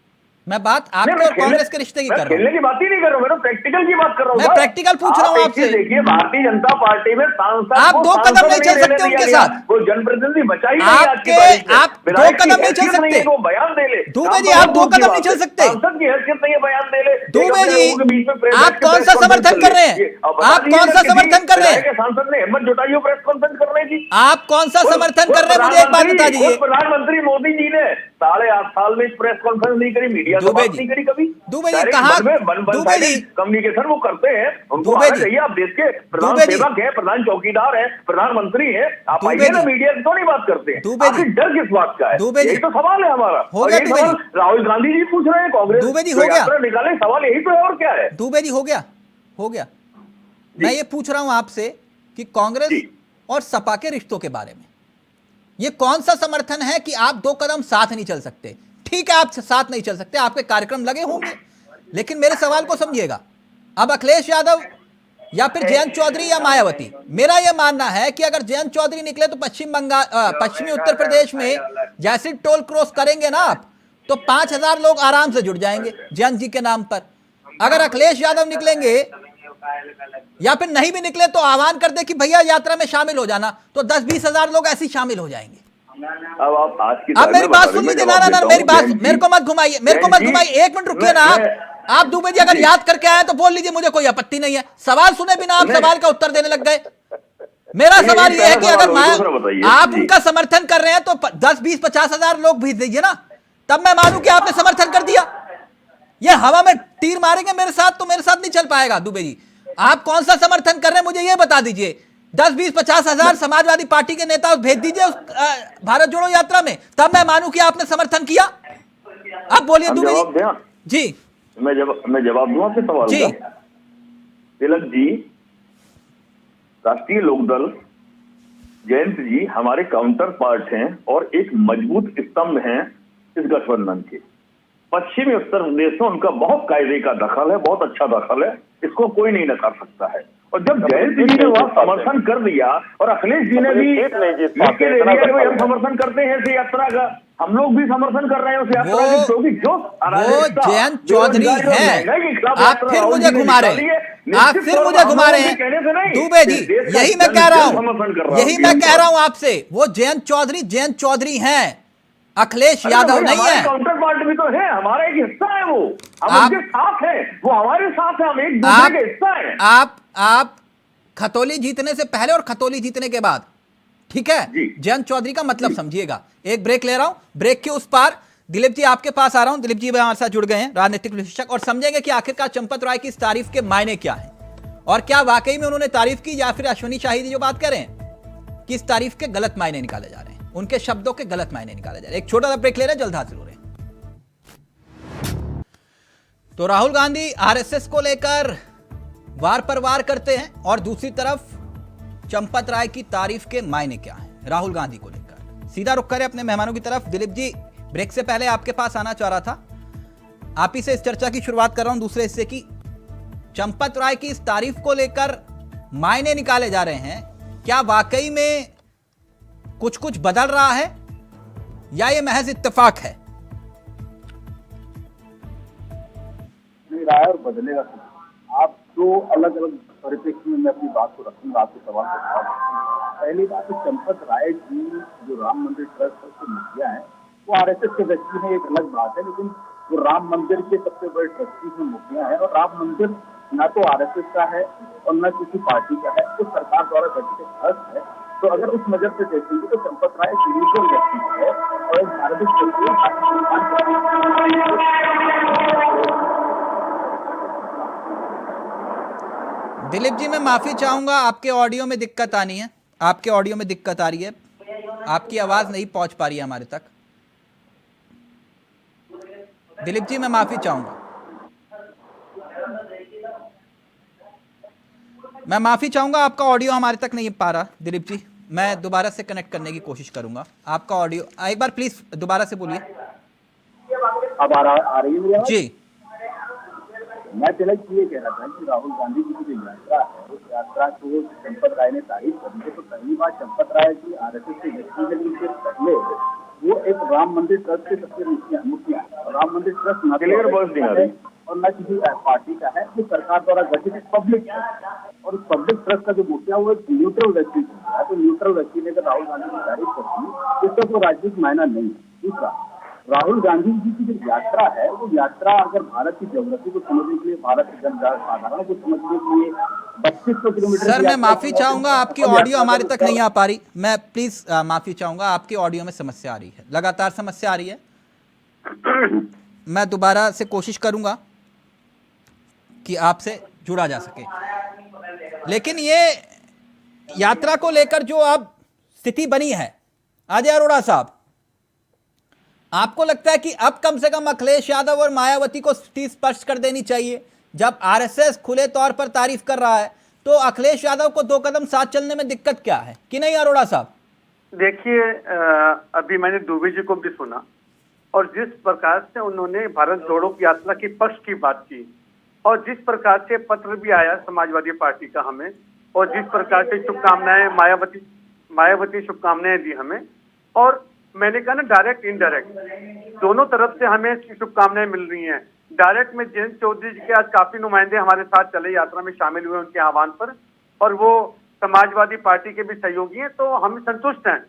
मैं बात आपके और कांग्रेस के रिश्ते की कर रहा हूं। खेलने की बात ही नहीं कर रहा हूं, मैं तो प्रैक्टिकल की बात कर रहा हूं। मैं प्रैक्टिकल पूछ रहा हूं आपसे। देखिए, भारतीय जनता पार्टी में सांसद आप 2 कदम नहीं चल सकते उनके साथ। वो जनप्रतिनिधि बचाई आप 2 कदम नहीं चल सकते। वो बयान दे ले। दुबे जी, आप 2 कदम नहीं चल सकते। सांसद की हैसियत नहीं है, बयान दे ले। दुबे जी, आप कौन सा समर्थन कर रहे हैं? आप कौन सा समर्थन कर रहे हैं? सांसद ने हिम्मत जुटाई हो प्रेस कॉन्फ्रेंस करने की। आप कौन सा समर्थन कर रहे हैं? मुझे एक बात बता दीजिए। प्रधानमंत्री मोदी जी ने 8.5 साल में प्रेस कॉन्फ्रेंस नहीं करी, मीडिया से बात नहीं करी कभी। दुबे जी, कहां दुबे जी कम्युनिकेशन वो करते हैं, उनको आना चाहिए। आप देश के प्रधान सेवक है, प्रधान चौकीदार है, प्रधानमंत्री है, आप आइए ना, मीडिया से तो नहीं बात करते हैं। आखिर डर किस बात का है? यही तो सवाल है हमारा। हो गया दुबे जी, राहुल गांधी जी पूछ रहे हैं, कांग्रेस दुबे जी हो गया, निकाले, सवाल यही तो है, और क्या है? दुबे जी हो गया। मैं ये पूछ रहा हूं आपसे कि कांग्रेस और सपा के रिश्तों के बारे में ये कौन सा समर्थन है कि आप 2 कदम साथ नहीं चल सकते? ठीक है, आप साथ नहीं चल सकते, आपके कार्यक्रम लगे होंगे, लेकिन मेरे सवाल को समझिएगा। अब अखिलेश यादव या फिर जयंत चौधरी या मायावती, मेरा यह मानना है कि अगर जयंत चौधरी निकले तो पश्चिमी उत्तर प्रदेश में जैसे टोल क्रॉस करेंगे ना आप, तो 5000 लोग आराम से जुड़ जाएंगे जयंत जी के नाम पर। अगर अखिलेश यादव निकलेंगे या फिर नहीं भी निकले तो आह्वान कर दे कि भैया यात्रा में शामिल हो जाना, तो 10-20 हजार लोग ऐसे ही शामिल हो जाएंगे। अब आप आज की मेरी बात सुन लीजिए ना, मेरी बात, मेरे को मत घुमाइए, 1 मिनट रुकिए ना। आप दुबे जी अगर याद करके आए तो बोल लीजिए, मुझे कोई आपत्ति नहीं है। सवाल सुने बिना आप सवाल का उत्तर देने लग गए। मेरा सवाल यह है कि अगर आप उनका समर्थन कर रहे हैं तो 10-20-50 हजार लोग भेज दीजिए ना, तब मैं मानूं कि आपने समर्थन कर दिया। ये हवा में तीर मारेंगे मेरे साथ, तो मेरे साथ नहीं चल पाएगा। दुबे जी, आप कौन सा समर्थन कर रहे हैं मुझे ये बता दीजिए। 10-20-50 हज़ार समाजवादी पार्टी के नेता भेज दीजिए उस भारत जोड़ो यात्रा में, तब मैं मानूं कि आपने समर्थन किया। अब बोलिए हम दुबे जवाब दें? जी। मैं जवाब दूं आपके सवाल जी। का? तिलक जी, राष्ट्रीय लोकदल, जयंत जी हमारे काउंटर पार्ट हैं और एक मजबूत स्तंभ हैं इस गठबंधन के। पश्चिमी उत्तर प्रदेश में उनका बहुत कायदे का दखल है, बहुत अच्छा दखल है, इसको कोई नहीं नकार सकता है। और जब जयंत जी ने वहां समर्थन कर दिया और अखिलेश जी ने भी हम समर्थन करते हैं इस यात्रा का, हम लोग भी समर्थन कर रहे हैं उस यात्रा की, क्योंकि जो जयंत चौधरी है। आप फिर मुझे घुमा रहे हैं, आप फिर मुझे घुमा रहे हैं दुबे जी। यही मैं कह रहा हूं, यही मैं कह रहा हूं आपसे, वो जयंत चौधरी हैं, अखिलेश यादव नहीं है। काउंटर पार्ट भी तो है, हमारा एक हिस्सा है वो, हम उनके साथ हैं, वो हमारे साथ है, हम एक दूसरे के हिस्सा है। आप खतौली जीतने से पहले और खतौली जीतने के बाद, ठीक है, जयंत चौधरी का मतलब समझिएगा। एक ब्रेक ले रहा हूं, ब्रेक के उस पार दिलीप जी आपके पास आ रहा हूं। दिलीप जी हमारे साथ जुड़ गए हैं, राजनीतिक विश्लेषक, और समझेंगे कि आखिरकार चंपत राय की इस तारीफ के मायने क्या है, और क्या वाकई में उन्होंने तारीफ की, या फिर अश्विनी शाहिदी जो बात कर रहे हैं कि इस तारीफ के गलत मायने निकाले जा रहे हैं, उनके शब्दों के गलत मायने निकाले जा रहे हैं। एक छोटा सा ब्रेक ले रहे हैं, जल्द हाजिर हो रहे हैं। तो राहुल गांधी आरएसएस को लेकर वार पर वार करते हैं, और दूसरी तरफ चंपत राय की तारीफ के मायने क्या हैं राहुल गांधी को लेकर। सीधा रुख करें अपने मेहमानों की तरफ। दिलीप जी, ब्रेक से पहले आपके पास आना चाह रहा था, आप ही से इस चर्चा की शुरुआत कर रहा हूं दूसरे हिस्से की। चंपत राय की इस तारीफ को लेकर मायने निकाले जा रहे हैं, क्या वाकई में कुछ कुछ बदल रहा है, या ये महज इत्तेफाक है? नहीं रहा है और बदलेगा। आप दो अलग अलग परिप्रेक्ष्य में मैं अपनी बात को रखूंगा, आपके सवाल को जवाब दूंगा। पहली बात तो चंपत राय जी जो राम मंदिर ट्रस्ट के मुखिया है, वो आरएसएस के व्यक्ति में एक अलग बात है, लेकिन वो राम मंदिर के सबसे बड़े ट्रस्टी में मुखिया है, और राम मंदिर ना तो आरएसएस का है और न किसी पार्टी का है, तो सरकार द्वारा गठित एक ट्रस्ट है। तो अगर उस नजर से देखेंगे तो चंपत राय एक न्यूट्रल व्यक्ति है और एक धार्मिक व्यक्ति है। दिलीप जी, मैं माफी चाहूंगा, आपके ऑडियो में दिक्कत आनी है, आपके ऑडियो में दिक्कत आ रही है, आपकी आवाज नहीं पहुंच पा रही है हमारे तक। दिलीप जी, मैं माफी चाहूंगा, मैं माफी चाहूंगा, आपका ऑडियो हमारे तक नहीं पा रहा। दिलीप जी, मैं दोबारा से कनेक्ट करने की कोशिश करूंगा। आपका ऑडियो एक बार प्लीज दोबारा से बोलिए। अब आ रही है जी। मैं तिलक ये कह रहा था कि राहुल गांधी जी की जो यात्रा है, उस यात्रा को चंपत राय ने तारीफ कर दी। तो पहली बात, चंपत राय जी आरएसएस के व्यक्ति है, लेकिन पहले वो एक राम मंदिर ट्रस्ट के सबसे मुखिया है। राम मंदिर ट्रस्ट न तो और न किसी पार्टी का है, वो सरकार द्वारा गठित एक पब्लिक ट्रस्ट, और उस पब्लिक ट्रस्ट का जो मुखिया वो एक न्यूट्रल व्यक्ति है। तो न्यूट्रल व्यक्ति ने अगर राहुल गांधी की तारीफ कर दी, इसका कोई राजनीतिक मायना नहीं है। दूसरा, राहुल गांधी जी की जो यात्रा है, वो यात्रा अगर भारत की ज्योग्राफी को समझने के लिए, भारत के जनसाधारण को समझने के लिए 3200 किलोमीटर। सर, मैं माफी चाहूंगा, आपकी ऑडियो हमारे तक नहीं आ पा रही। मैं प्लीज माफी चाहूंगा, आपकी ऑडियो में समस्या आ रही है, लगातार समस्या आ रही है। मैं दोबारा से कोशिश करूंगा कि आपसे जुड़ा जा सके, लेकिन ये यात्रा को लेकर जो अब स्थिति बनी है, अजय अरोड़ा साहब, आपको लगता है कि अब कम से कम अखिलेश यादव और मायावती को स्पष्ट कर देनी चाहिए? जब आरएसएस खुले तौर पर तारीफ कर रहा है, तो अखिलेश यादव को दो कदम साथ चलने में दिक्कत क्या है, कि नहीं अरोड़ा साहब? देखिए, अभी मैंने दुबे जी को भी सुना, और जिस प्रकार से उन्होंने भारत जोड़ो यात्रा की पक्ष की बात की, और जिस प्रकार से पत्र भी आया समाजवादी पार्टी का हमें, और जिस प्रकार से शुभकामनाएं मायावती शुभकामनाएं दी हमें, और मैंने कहा ना, डायरेक्ट इनडायरेक्ट दोनों तरफ से हमें शुभकामनाएं मिल रही हैं। डायरेक्ट में जयंत चौधरी जी के आज काफी नुमाइंदे हमारे साथ चले यात्रा में शामिल हुए उनके आह्वान पर, और वो समाजवादी पार्टी के भी सहयोगी हैं, तो हम संतुष्ट हैं।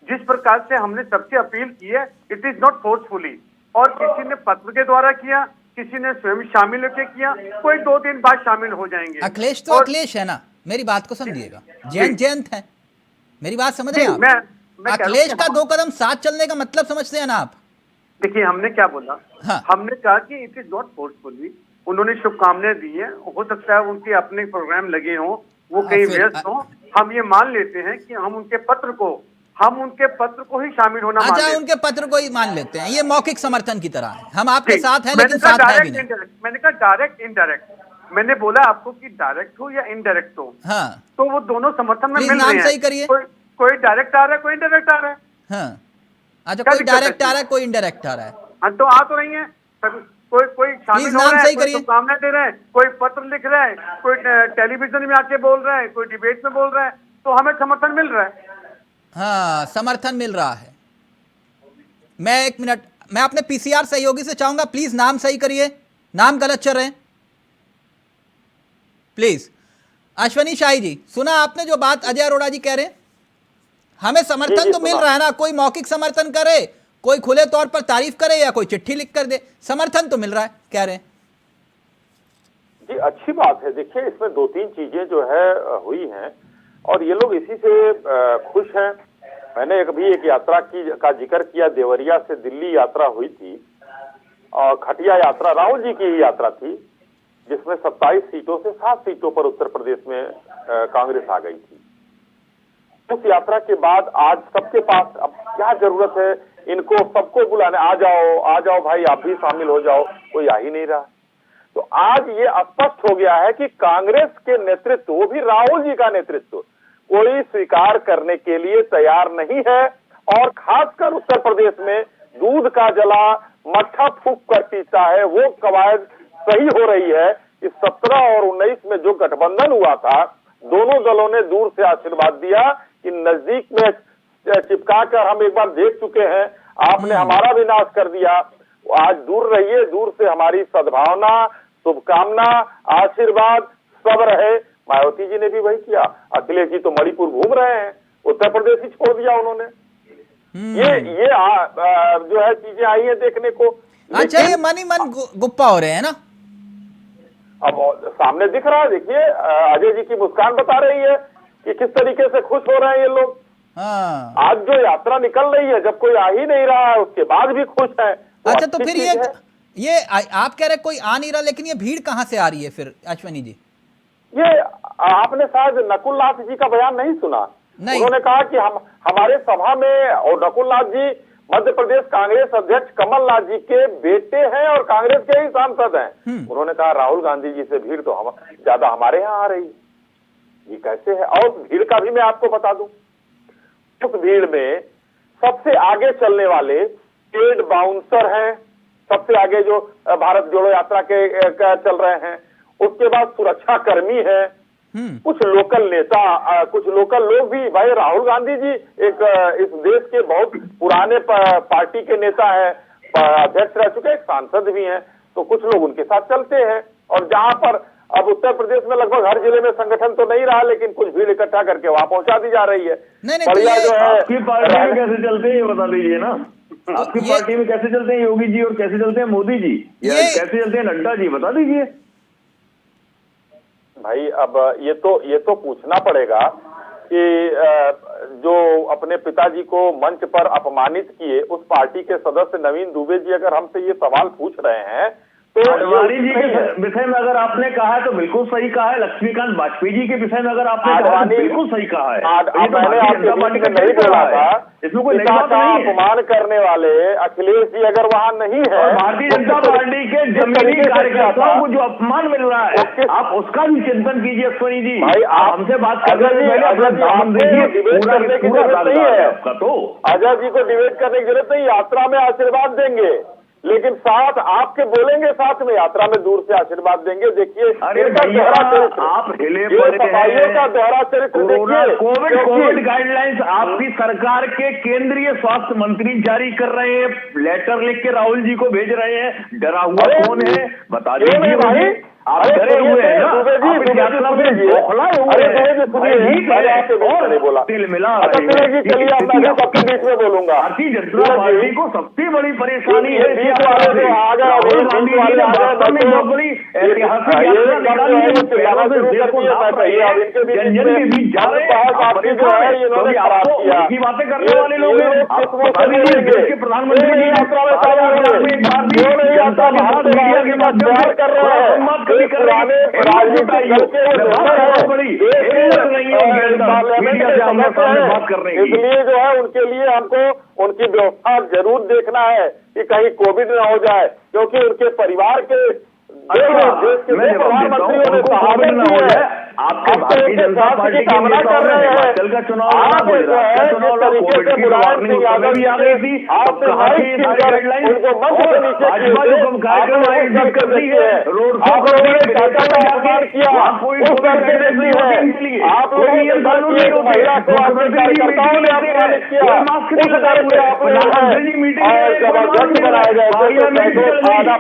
जिस प्रकार से हमने सबसे अपील की है, इट इज नॉट फोर्सफुली, और किसी ने पत्र के द्वारा किया, किसी ने स्वयं शामिल होकर किया, कोई 2 दिन बाद शामिल हो जाएंगे। अखिलेश तो अखिलेश है ना, मेरी बात को समझिएगा, जयंत है, मेरी बात समझ रहे हैं आप? अखिलेश का 2 कदम साथ चलने का मतलब समझते हैं ना आप? देखिए, हमने क्या बोला, हाँ। हमने कहा कि इट इज नॉट फोर्सफुली, उन्होंने शुभकामनाएं दी हैं, हो सकता है उनके अपने प्रोग्राम लगे हों, वो कहीं फिर- व्यस्त हो, हम ये मान लेते हैं कि हम उनके पत्र को ही शामिल होना मान अच्छा, लेते हैं। उनके पत्र को ही मान लेते हैं, ये मौखिक समर्थन की तरह है, हम आपके ठीक। साथ हैं मैंने लेकिन कहा साथ है भी डायरेक्ट नहीं। इनडायरेक्ट, मैंने कहा डायरेक्ट इनडायरेक्ट, मैंने बोला आपको कि डायरेक्ट हो या इनडायरेक्ट हो, हाँ तो वो दोनों समर्थन में प्लीज मिल नाम रहे हैं। सही करिए। कोई डायरेक्ट आ रहा है, कोई इनडायरेक्ट आ रहा है। हाँ, अच्छा, क्या कोई दिक्कत है डायरेक्ट आ इसमें? रहा है, कोई इनडायरेक्ट आ रहा है। हाँ, तो आ तो रही है कोई शामिल प्लीज हो नाम रहा है, सही कोई करिए। शुभकामनाएं दे रहा है, कोई पत्र लिख रहा है, कोई टेलीविजन में आके बोल रहा है, कोई डिबेट में बोल रहा है, तो हमें समर्थन मिल रहा है। हाँ, समर्थन मिल रहा है। मैं एक मिनट, मैं अपने पीसीआर सहयोगी से चाहूंगा, प्लीज नाम सही करिए, नाम गलत चल रहे हैं प्लीज। अश्वनी शाही जी, सुना आपने जो बात अजय अरोड़ा जी कह रहे हैं? हमें समर्थन जी, तो मिल सुना। रहा है ना, कोई मौखिक समर्थन करे, कोई खुले तौर पर तारीफ करे या कोई चिट्ठी लिख कर दे, समर्थन तो मिल रहा है, कह रहे हैं। जी, अच्छी बात है। देखिए, इसमें दो तीन चीजें जो है हुई हैं और ये लोग इसी से खुश हैं। मैंने अभी एक यात्रा का जिक्र किया, देवरिया से दिल्ली यात्रा हुई थी और खटिया यात्रा राहुल जी की ही यात्रा थी, जिसमें 27 सीटों से 7 सीटों पर उत्तर प्रदेश में कांग्रेस आ गई थी। उस यात्रा के बाद आज सबके पास अब क्या जरूरत है इनको सबको बुलाने, आ जाओ भाई, आप भी शामिल हो जाओ, कोई आ ही नहीं रहा। तो आज ये स्पष्ट हो गया है कि कांग्रेस के नेतृत्व, वो भी राहुल जी का नेतृत्व, कोई स्वीकार करने के लिए तैयार नहीं है। और खासकर उत्तर प्रदेश में दूध का जला मट्ठा फूंक कर पीता है, वो कवायद सही हो रही है। इस 17 और 19 में जो गठबंधन हुआ था, दोनों दलों ने दूर से आशीर्वाद दिया कि नजदीक में चिपका कर हम एक बार देख चुके हैं, आपने हमारा विनाश कर दिया, आज दूर रहिए, दूर से हमारी सद्भावना, शुभकामना, आशीर्वाद सब रहे। मायावती जी ने भी वही किया, अखिलेश जी तो मणिपुर घूम रहे हैं, उत्तर प्रदेश ही छोड़ दिया उन्होंने। ये जो है चीजें आई हैं देखने को। अच्छा, ये मन ही मन गुप्पा हो रहे हैं ना, अब सामने दिख रहा है। देखिए, अजय जी की मुस्कान बता रही है कि किस तरीके से खुश हो रहे हैं ये लोग। हाँ। आज जो यात्रा निकल रही है, जब कोई आ ही नहीं रहा है उसके बाद भी खुश है। अच्छा, तो फिर ये आप कह रहे कोई आ नहीं रहा, लेकिन ये भीड़ कहां से आ रही है फिर अश्वनी जी? ये आपने शायद नकुलनाथ जी का बयान नहीं सुना? नहीं। उन्होंने कहा कि हमारे सभा में, और नकुलनाथ जी मध्य प्रदेश कांग्रेस अध्यक्ष कमलनाथ जी के बेटे हैं और कांग्रेस के ही सांसद हैं। उन्होंने कहा राहुल गांधी जी से भीड़ तो ज्यादा हमारे यहाँ आ रही। ये कैसे है? और भीड़ का भी मैं आपको बता दूं, उस भीड़ में सबसे आगे चलने वाले पेड बाउंसर हैं, सबसे आगे जो भारत जोड़ो यात्रा के चल रहे हैं। उसके बाद सुरक्षा कर्मी है, कुछ लोकल नेता, कुछ लोकल लोग भी। भाई राहुल गांधी जी एक इस देश के बहुत पुराने पार्टी के नेता है, अध्यक्ष रह चुके, एक सांसद भी हैं, तो कुछ लोग उनके साथ चलते हैं। और जहां पर अब उत्तर प्रदेश में लगभग हर जिले में संगठन तो नहीं रहा, लेकिन कुछ भीड़ इकट्ठा करके वहां पहुंचा दी जा रही है। बढ़िया जो है, आपकी पार्टी में कैसे चलते हैं ये बता दीजिए ना, आपकी पार्टी में कैसे चलते हैं योगी जी और कैसे चलते हैं मोदी जी, या कैसे चलते हैं नड्डा जी, बता दीजिए भाई। अब ये तो पूछना पड़ेगा कि जो अपने पिताजी को मंच पर अपमानित किए उस पार्टी के सदस्य नवीन दुबे जी अगर हमसे ये सवाल पूछ रहे हैं तो आडवाणी जी के विषय में अगर आपने कहा है तो बिल्कुल सही कहा है, लक्ष्मीकांत वाजपेयी जी के विषय में अगर आपने कहा तो बिल्कुल सही कहा है। मैंने आपके पार्टी का नहीं बोला था, इसमें कोई पिता का अपमान करने वाले अखिलेश जी अगर वहाँ नहीं है, भारतीय जनता पार्टी के जमीनी कार्यकर्ताओं को जो अपमान मिल रहा है, आप उसका भी चिंतन कीजिए अश्वनी जी। भाई आप हमसे बात करने से पहले अपना दामन देखिए, डिबेट करने की जरूरत नहीं है आपका। तो अजय जी को डिबेट करने की जरूरत नहीं, यात्रा में आशीर्वाद देंगे, लेकिन साथ आपके बोलेंगे, साथ में यात्रा में दूर से आशीर्वाद देंगे। देखिए इनका दोहरा चरित्र, आप हिले पड़े सफाइयों का दोहरा चरित्र देखिए। कोविड गाइडलाइंस आपकी सरकार के केंद्रीय स्वास्थ्य मंत्री जारी कर रहे हैं, लेटर लिख के राहुल जी को भेज रहे हैं। डरा हुआ कौन है बता दीजिए भाई, आप डरे हुए हैं ना, बोला दिल मिला। चलिए सबके बीच में बोलूंगा। भारतीय जनता पार्टी को सबसे बड़ी परेशानी है ऐतिहासिक बातें करने वाले लोग प्रधानमंत्री कर रहे हैं, इसलिए जो है उनके लिए हमको उनकी व्यवस्था जरूर देखना है कि कहीं कोविड न हो जाए, क्योंकि उनके परिवार के प्रधानमंत्रियों ने शहादत दी है। आपके भारतीय जनता पार्टी की कामना कर रहे हैं। हिमाचल का चुनाव लड़ा, गुजरात का चुनाव लड़ा, कोविड की वार्निंग उस समय भी आ गई थी। अब कहाँ की सारी गाइडलाइन भाजपा जो कम कार्यक्रम आयोजित करती है, रोड शो करती है, वहाँ कोई गाइडलाइन नहीं होती इनके लिए, कोई नियम कानून नहीं होते। कार्यकर्ताओं ने अपमानित किया, मास्क नहीं लगाए हुए, प्रधानमंत्री मीटिंग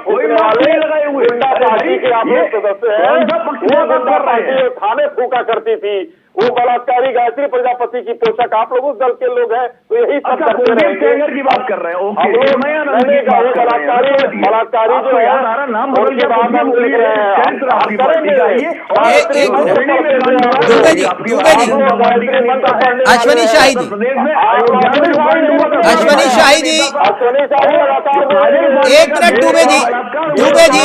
कोई मास्क नहीं लगाए हुए। पार्टी के आप लोग सदस्य हैं, थाने फूका करती थी, वो बलात्कारी गायत्री प्रजापति की पोषक आप लोग उस दल के लोग हैं, तो यही सब करते रहेंगे। की बात कर रहे हैं, बलात्कारी जो है नाम उनके बाद हम लिख रहे हैं, अश्वनी शाही जी, अश्वनी शाही जी, एक मिनट दुबे जी, दुबे जी,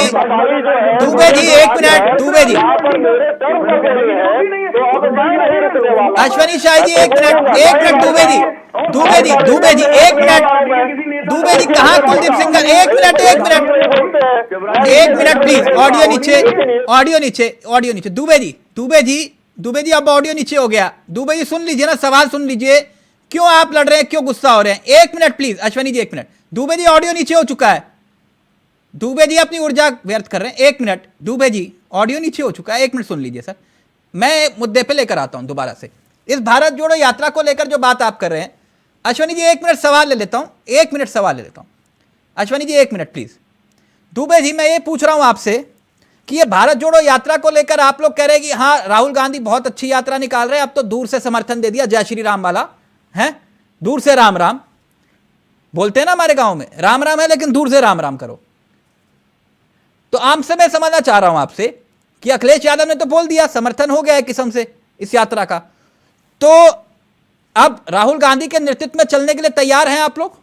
दुबे जी, एक मिनट दुबे जी, अश्वनी शाही जी, एक मिनट दुबे जी, दुबे जी, दुबे जी, एक मिनट दुबे जी, कहाँ कुलदीप सिंह, एक मिनट प्लीज, ऑडियो नीचे, ऑडियो नीचे, ऑडियो नीचे, दुबे जी, दुबे जी, दुबे जी, अब ऑडियो नीचे हो गया। दुबे जी सुन लीजिए ना, सवाल सुन लीजिए, क्यों आप लड़ रहे हैं, क्यों गुस्सा हो रहे हैं। एक मिनट प्लीज, अश्वनी जी, एक मिनट, दुबे जी ऑडियो नीचे हो चुका है, दुबे जी अपनी ऊर्जा व्यर्थ कर रहे हैं। एक मिनट दुबे जी, ऑडियो नीचे हो चुका है, एक मिनट सुन लीजिए सर, मैं मुद्दे पे लेकर आता हूं दोबारा से। इस भारत जोड़ो यात्रा को लेकर जो बात आप कर रहे हैं, अश्वनी जी एक मिनट सवाल ले लेता हूं, एक मिनट सवाल ले लेता हूं, अश्वनी जी एक मिनट प्लीज। दुबे जी, मैं ये पूछ रहा हूं आपसे कि ये भारत जोड़ो यात्रा को लेकर आप लोग कह रहे हैं कि हाँ राहुल गांधी बहुत अच्छी यात्रा निकाल रहे हैं, अब तो दूर से समर्थन दे दिया, जय श्री राम वाला है, दूर से राम राम बोलते हैं ना हमारे गांव में, राम राम है लेकिन दूर से राम राम करो। तो आपसे मैं समझना चाह रहा हूं आपसे कि अखिलेश यादव ने तो बोल दिया, समर्थन हो गया है किस्म से इस यात्रा का, तो अब राहुल गांधी के नेतृत्व में चलने के लिए तैयार हैं आप लोग?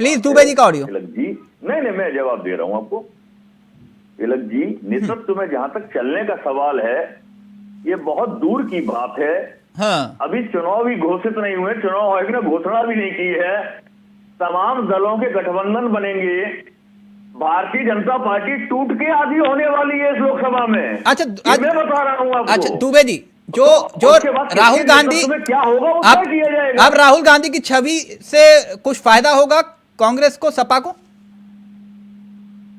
प्लीज दुबे जी का ऑडियो। जी नहीं, मैं जवाब दे रहा हूं आपको। तिलक जी, नेतृत्व में जहां तक चलने का सवाल है, ये बहुत दूर की बात है। हाँ। अभी चुनाव भी घोषित नहीं हुए, चुनाव आयोग ने घोषणा भी नहीं की है, तमाम दलों के गठबंधन बनेंगे, भारतीय जनता पार्टी टूट के आधी होने वाली है इस लोकसभा में। अच्छा, मैं बता रहा हूं आपको। अच्छा दुबे जी, जो राहुल गांधी, क्या होगा वो तय किया जाएगा। अब राहुल गांधी की छवि से कुछ फायदा होगा कांग्रेस को, सपा को?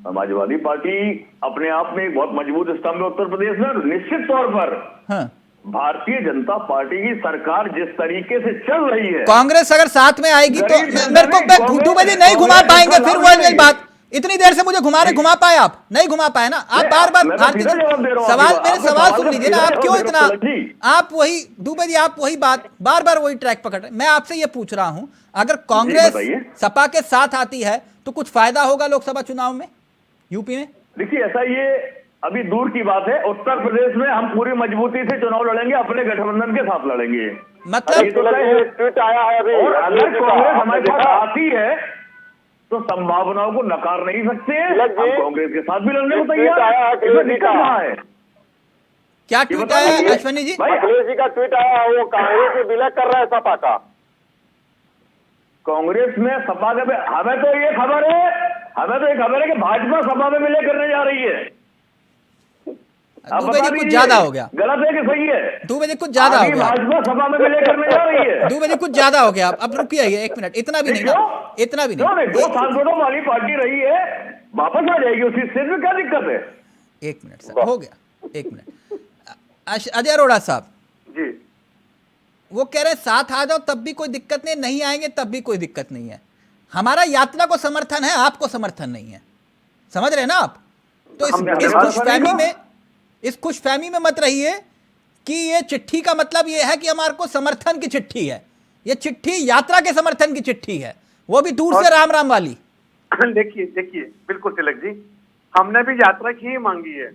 समाजवादी पार्टी अपने आप में एक बहुत मजबूत स्तंभ है उत्तर प्रदेश में, निश्चित तौर पर। हाँ। भारतीय जनता पार्टी की सरकार जिस तरीके से चल रही है, कांग्रेस अगर साथ में आएगी तो मेरे को दुबे जी नहीं घुमा पाएंगे, फिर वही बात, इतनी देर से मुझे घुमा पाए आप? नहीं घुमा पाए ना आप, बार बार भारतीय सवाल, मेरे सवाल सुन लीजिए ना, आप क्यों इतना, आप वही दुबे जी, आप वही बात बार बार वही ट्रैक पकड़ रहे हैं। मैं आपसे ये पूछ रहा हूं, अगर कांग्रेस सपा के साथ आती है तो कुछ फायदा होगा लोकसभा चुनाव में यूपी में? देखिए ऐसा, ये अभी दूर की बात है। उत्तर प्रदेश में हम पूरी मजबूती से चुनाव लड़ेंगे, अपने गठबंधन के साथ लड़ेंगे। मतलब ट्वीट आया है अभी, और अगर कांग्रेस हमारे पास आती है तो संभावनाओं को नकार नहीं सकते हैं, हम कांग्रेस के साथ भी लड़ने को तैयार है। क्या ट्वीट आया अश्वनी जी? अखिलेश जी का ट्वीट आया, वो कांग्रेस से विलय कर रहे हैं सपा का। कांग्रेस में सपा के, हमें तो ये खबर है कि भाजपा सपा में विलय करने जा रही है। दुबे जी कुछ ज्यादा हो गया, गलत है कि सही है? दुबे जी कुछ ज्यादा हो गया, भाजपा सभा में विलय करने जा रही है। दुबे जी कुछ ज्यादा हो गया, अब रुकिए एक मिनट, इतना भी नहीं ना, इतना भी नहीं। 2 सांसदों वाली पार्टी रही है, वापस आ जाएगी उसी सीट में, क्या दिक्कत है? एक मिनट सर, हो गया, एक मिनट। अजय अरोड़ा साहब जी, वो कह रहे हैं साथ आ जाओ तब भी कोई दिक्कत नहीं, नहीं आएंगे तब भी कोई दिक्कत नहीं है। हमारा यात्रा को समर्थन है, आपको समर्थन नहीं है, समझ रहे हैं ना आप? तो इस खुशफहमी में मत रहिए कि ये चिट्ठी का मतलब ये है कि हमारे को समर्थन की चिट्ठी है। ये चिट्ठी यात्रा के समर्थन की चिट्ठी है, वो भी दूर से राम राम वाली। देखिए बिल्कुल तिलक जी, हमने भी यात्रा की ही मांगी है,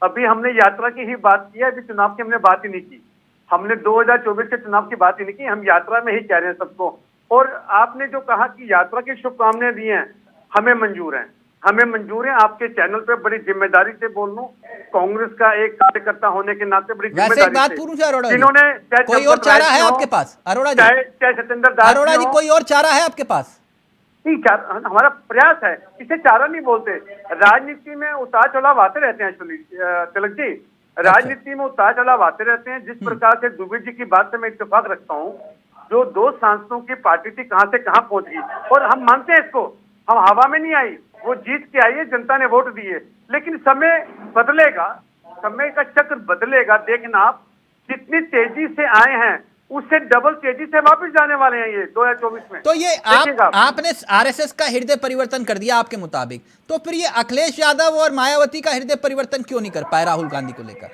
अभी हमने यात्रा की ही बात की है, अभी चुनाव की हमने बात ही नहीं की। हमने 2024 के चुनाव की बात ही नहीं की, हम यात्रा में ही कह रहे हैं सबको। और आपने जो कहा कि यात्रा की शुभकामनाएं दी हैं, हमें मंजूर हैं, हमें मंजूर है आपके चैनल पे बड़ी जिम्मेदारी से बोल लूं, कांग्रेस का एक कार्यकर्ता होने के नाते बड़ी वैसे एक जिम्मेदारी बात से, पूछूं अरोड़ा जी, जिन्होंने चाहे कोई और चंपत चारा राय है जी हो, आपके पास अरोड़ा जी? चाहे सत्येंद्र दास अरोड़ा जी, हो, कोई और चारा है आपके पास? नहीं, हमारा प्रयास है, इसे चारा नहीं बोलते। राजनीति में उतार चढ़ाव आते रहते हैं अश्विनी तिलक जी, राजनीति में उतार चढ़ाव आते रहते हैं। जिस प्रकार से दुबे जी की बात से मैं इत्तेफाक रखता हूँ, जो 2 सांसदों की पार्टी थी कहां से कहां पहुंच गई, और हम मानते हैं इसको, हम हवा में नहीं आई, वो जीत के आई है, जनता ने वोट दिए। लेकिन समय बदलेगा, समय का चक्र बदलेगा, देखना आप, जितनी तेजी से आए हैं उससे डबल तेजी से वापस जाने वाले हैं ये 2024 में। तो ये आपने आरएसएस का हृदय परिवर्तन कर दिया आपके मुताबिक, तो फिर ये अखिलेश यादव और मायावती का हृदय परिवर्तन क्यों नहीं कर पाए राहुल गांधी को लेकर?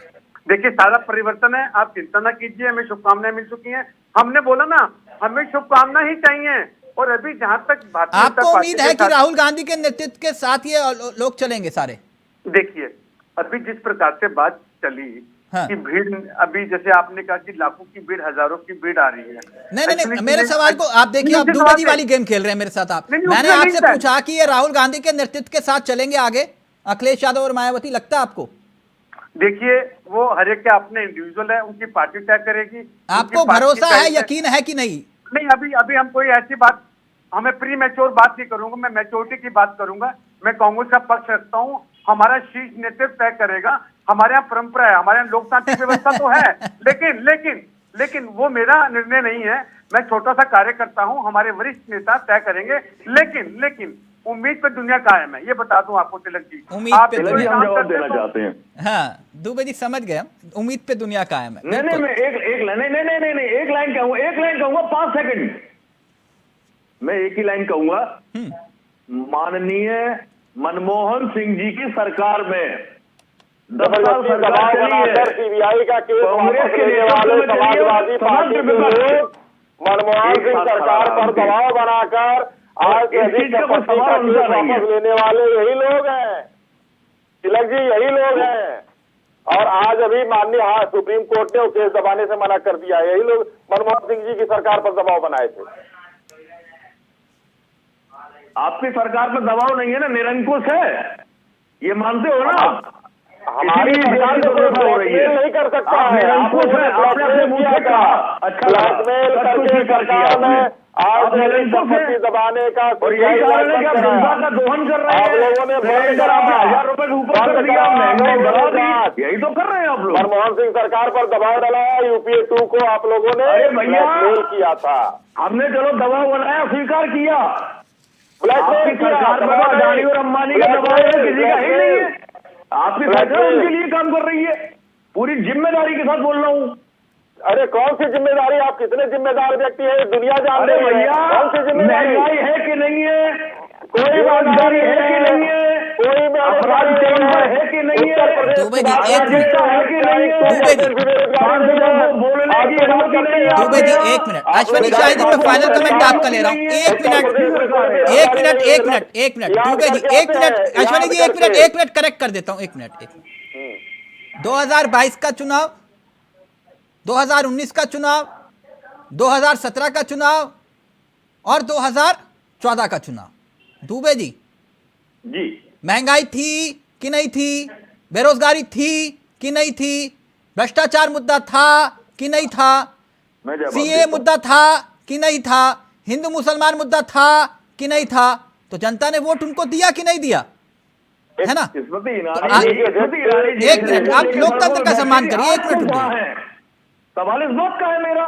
देखिए, सारा परिवर्तन है, आप चिंता ना कीजिए, हमें शुभकामनाएं मिल चुकी हैं। हमने बोला ना, हमें शुभकामना ही चाहिए। और अभी जहां तक भारतीय जनता आपको पार्टी उम्मीद है कि राहुल गांधी के नेतृत्व के साथ ये लोग चलेंगे सारे? देखिए, अभी जिस प्रकार से बात चली, हाँ। कि भीड़, अभी जैसे आपने कहा कि लाखों की भीड़, हजारों की भीड़ आ रही है। नहीं, मेरे सवाल को आप देखिए, आप दुबे जी वाली गेम खेल रहे हैं मेरे साथ आप। मैंने आपसे पूछा कि ये राहुल गांधी के नेतृत्व के साथ चलेंगे आगे अखिलेश यादव और मायावती, लगता है आपको? देखिए, वो हर एक के अपने इंडिविजुअल है, उनकी पार्टी तय करेगी। आपको भरोसा है, यकीन है कि नहीं? नहीं, अभी हम कोई ऐसी बात, हमें प्री मैच्योर बात नहीं करूंगा, मैं मैच्योरिटी की बात करूंगा। मैं कांग्रेस का पक्ष रखता हूं, हमारा शीर्ष नेतृत्व तय करेगा। हमारे यहाँ परंपरा है, हमारे यहाँ लोकतांत्रिक व्यवस्था तो है, लेकिन वो मेरा निर्णय नहीं है। मैं छोटा सा कार्यकर्ता हूं, हमारे वरिष्ठ नेता तय करेंगे। लेकिन उम्मीद पे दुनिया कायम है, ये बता दूं आपको तिलक जी। उम्मीद आप पे कोई दुनिया काम जवाब करते देना तो- चाहते हैं। हाँ दुबे जी समझ गए, उम्मीद पे दुनिया कायम है। नहीं, मैं एक लाइन कहूंगा 5 सेकंड, मैं एक ही लाइन कहूंगा। माननीय मनमोहन सिंह जी की सरकार में 10 साल सरकार चली है, सीबीआई का केस कांग्रेस के लेने वाले समाजवादी पार्टी के लोग मनमोहन सिंह सरकार पर दबाव बनाकर आज से अधिक संपत्ति का केस वापस लेने वाले यही लोग हैं तिलक जी, यही लोग हैं। और आज अभी माननीय सुप्रीम कोर्ट ने वो केस दबाने से मना कर दिया। यही लोग मनमोहन सिंह जी की सरकार पर दबाव बनाए थे। आपकी सरकार पर दबाव नहीं है ना, निरंकुश है, ये मानते हो ना? हमारी सरकार तो हो रही है, नहीं कर सकता है। निरंकुश है, आपने अपने मुंह से कहा। अच्छा, ब्लैकमेल करके सरकार में आज संपत्ति दबाने का और यही कारण है कि आप जनता का दोहन कर रहे हैं। आप लोगों ने बंद करा, 1000 रुपए के ऊपर कर दिया, महंगाई बढ़ा दी, यही तो कर रहे हैं आप लोग। मनमोहन सिंह सरकार पर दबाव डाला, यूपीए 2 को आप लोगों ने ब्लैकमेल किया था। हमने चलो दबाव बनाया, स्वीकार किया। ब्लैकमेल सरकार में अडानी और अंबानी का दबाव किसी का ही नहीं है, आपकी सरकार उनके लिए काम कर रही है। पूरी जिम्मेदारी के साथ बोल रहा हूँ। अरे कौन सी जिम्मेदारी, आप कितने जिम्मेदार व्यक्ति है दुनिया जान रही है। भैया, कौन सी जिम्मेदारी, महंगाई है कि नहीं है, कोई बेरोजगारी है कि नहीं है, कोई अपराध है कि नहीं है, दुबे जी एक मिनट, है कि नहीं है, दुबे जी बोलने की अनुमति नहीं है। दुबे जी एक मिनट, अश्वनी शाही जी मैं फाइनल कमेंट आपका ले रहा हूं। एक मिनट दुबे जी एक मिनट, अश्वनी जी एक मिनट करेक्ट कर देता हूं, एक मिनट। 2022 का चुनाव, 2019 का चुनाव, 2017 का चुनाव और 2014 का चुनाव, दुबे जी महंगाई थी कि नहीं थी, बेरोजगारी थी कि नहीं थी, भ्रष्टाचार मुद्दा था कि नहीं था, सीए मुद्दा था कि नहीं था, हिंदू मुसलमान मुद्दा था कि नहीं था, तो जनता ने वोट उनको दिया कि नहीं दिया, है ना? एक मिनट, आप लोकतंत्र का सम्मान करिए, एक मिनट सवाल इस बात का है मेरा,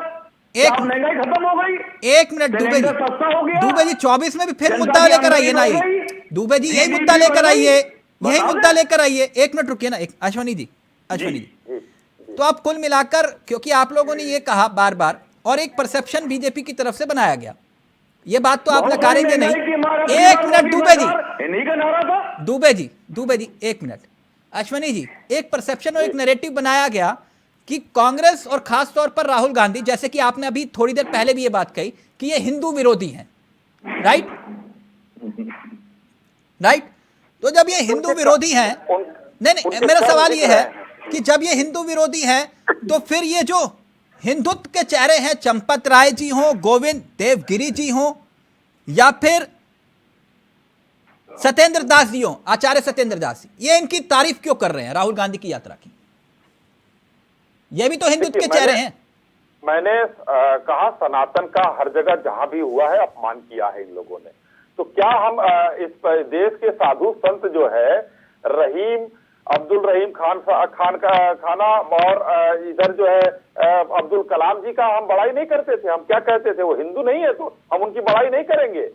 एक महंगाई खत्म हो गई, एक मिनट दुबे जी, सस्ता हो गया। दुबे जी 24 में भी फिर मुद्दा लेकर आइए ना, ये दुबे जी यही मुद्दा लेकर आइए, यही मुद्दा लेकर आइए। एक मिनट रुकिए ना, एक अश्वनी जी तो आप कुल मिलाकर, क्योंकि आप लोगों ने ये कहा बार बार और एक परसेप्शन बीजेपी की तरफ से बनाया गया, ये बात तो आप नकारेंगे नहीं। एक मिनट दुबे जी, दुबे जी एक मिनट, अश्वनी जी, एक परसेप्शन और एक नैरेटिव बनाया गया कि कांग्रेस और खास तौर पर राहुल गांधी, जैसे कि आपने अभी थोड़ी देर पहले भी ये बात कही कि ये हिंदू विरोधी हैं, राइट? तो जब ये हिंदू विरोधी हैं, नहीं मेरा सवाल ये है कि जब ये हिंदू विरोधी हैं तो फिर ये जो हिंदुत्व के चेहरे हैं, चंपत राय जी हो, गोविंद देवगिरी जी हो, या फिर सत्येंद्र दास जी हो, आचार्य सत्येंद्र दास जी, ये इनकी तारीफ क्यों कर रहे हैं राहुल गांधी की यात्रा की? ये भी तो हिंदुत्व के चेहरे हैं। मैंने कहा सनातन का हर जगह जहां भी हुआ है अपमान किया है इन लोगों ने। तो क्या हम इस देश के साधु संत जो है रहीम अब्दुल रहीम खाना और इधर जो है अब्दुल कलाम जी का हम बड़ाई नहीं करते थे? हम क्या कहते थे? वो हिंदू नहीं है तो हम उनकी बड़ाई नहीं करेंगे?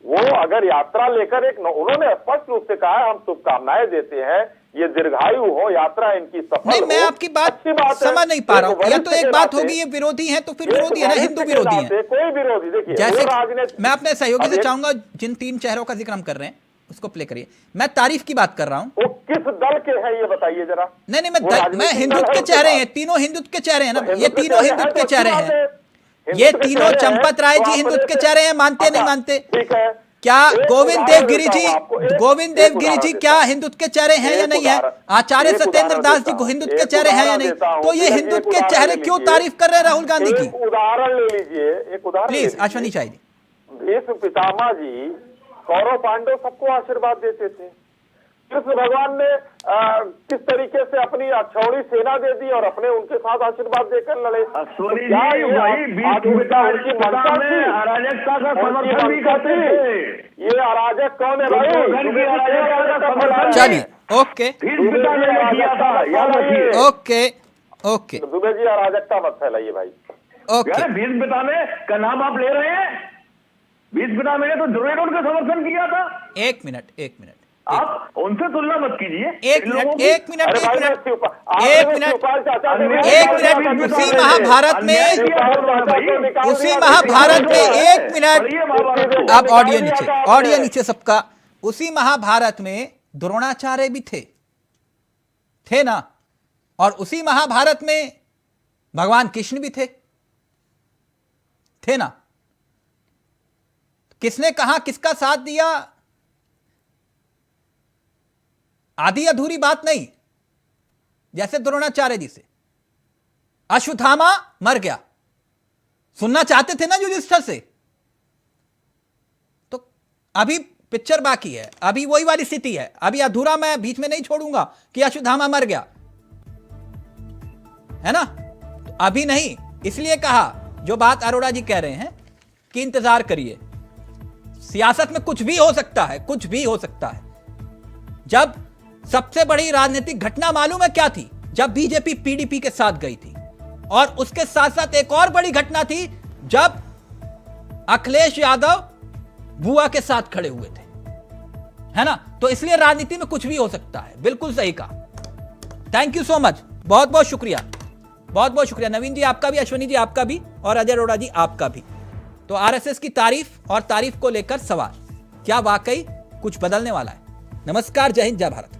वो अगर यात्रा लेकर उन्होंने स्पष्ट रूप से कहा है हम शुभकामनाएं देते हैं, ये दीर्घायु हो, यात्रा इनकी सफल नहीं, हो। मैं आपकी बात समझ नहीं पा रहा हूँ। या तो एक बात होगी ये विरोधी है तो फिर विरोधी है ना, हिंदू विरोधी है। कोई विरोधी देखिए, जैसे मैं अपने सहयोगी से चाहूंगा जिन 3 चेहरों का जिक्र हम कर रहे हैं उसको प्ले करिए। मैं तारीफ की बात कर रहा हूँ। वो किस दल के हैं ये बताइए जरा। नहीं, मैं हिंदुत्व के चेहरे हैं, तीनों हिंदुत्व के चेहरे हैं ना, ये तीनों हिंदुत्व के चेहरे हैं। ये तीनों चंपत राय जी हिंदुत्व के चेहरे हैं, मानते नहीं मानते? ठीक है, क्या गोविंद देवगिरी जी क्या हिंदुत्व के चेहरे हैं या नहीं है? आचार्य सत्येंद्र दास जी को हिंदुत्व के चेहरे हैं या नहीं? तो ये हिंदुत्व के चेहरे क्यों तारीफ कर रहे हैं राहुल गांधी की? उदाहरण ले लीजिए, एक उदाहरण प्लीज अश्वनी शाही जी। भीष्म पितामह जी कौरव पांडव सबको आशीर्वाद देते थे। कृष्ण भगवान ने किस तरीके से अपनी अक्षौणी सेना दे दी और अपने उनके साथ आशीर्वाद देकर लड़े। अश्वनी जी वही अराजकता का समर्थन भी करते थे। ये अराजक कौन है भाई? चलिए, ओके ओके दुबे जी अराजकता मत फैलाइए भाई। ओके, भीष्म पितामह का नाम आप ले रहे हैं? भीष्म पितामह ने तो द्रोण का समर्थन किया था। एक मिनट आप उनसे तुलना मत कीजिए। एक मिनट उसी महाभारत में एक मिनट, अब ऑडियो नीचे सबका। उसी महाभारत में द्रोणाचार्य भी थे ना, और उसी महाभारत में भगवान कृष्ण भी थे ना। किसने कहा, किसका साथ दिया, आधी अधूरी बात नहीं। जैसे द्रोणाचार्य जी से अश्वत्थामा मर गया, सुनना चाहते थे ना युधिष्ठिर से, तो अभी पिक्चर बाकी है, अभी वही वाली स्थिति है, अभी अधूरा मैं बीच में नहीं छोड़ूंगा कि अश्वत्थामा मर गया, है ना? तो अभी नहीं, इसलिए कहा जो बात अरोड़ा जी कह रहे हैं कि इंतजार करिए, सियासत में कुछ भी हो सकता है, कुछ भी हो सकता है। जब सबसे बड़ी राजनीतिक घटना मालूम है क्या थी? जब बीजेपी पीडीपी के साथ गई थी, और उसके साथ साथ एक और बड़ी घटना थी जब अखिलेश यादव बुआ के साथ खड़े हुए थे, है ना? तो इसलिए राजनीति में कुछ भी हो सकता है। बिल्कुल सही कहा। थैंक यू सो मच, बहुत बहुत शुक्रिया, बहुत बहुत शुक्रिया नवीन जी आपका भी, अश्वनी जी आपका भी, और अजय अरोड़ा जी आपका भी। तो आरएसएस की तारीफ और तारीफ को लेकर सवाल, क्या वाकई कुछ बदलने वाला है? नमस्कार, जय हिंद, जय भारत।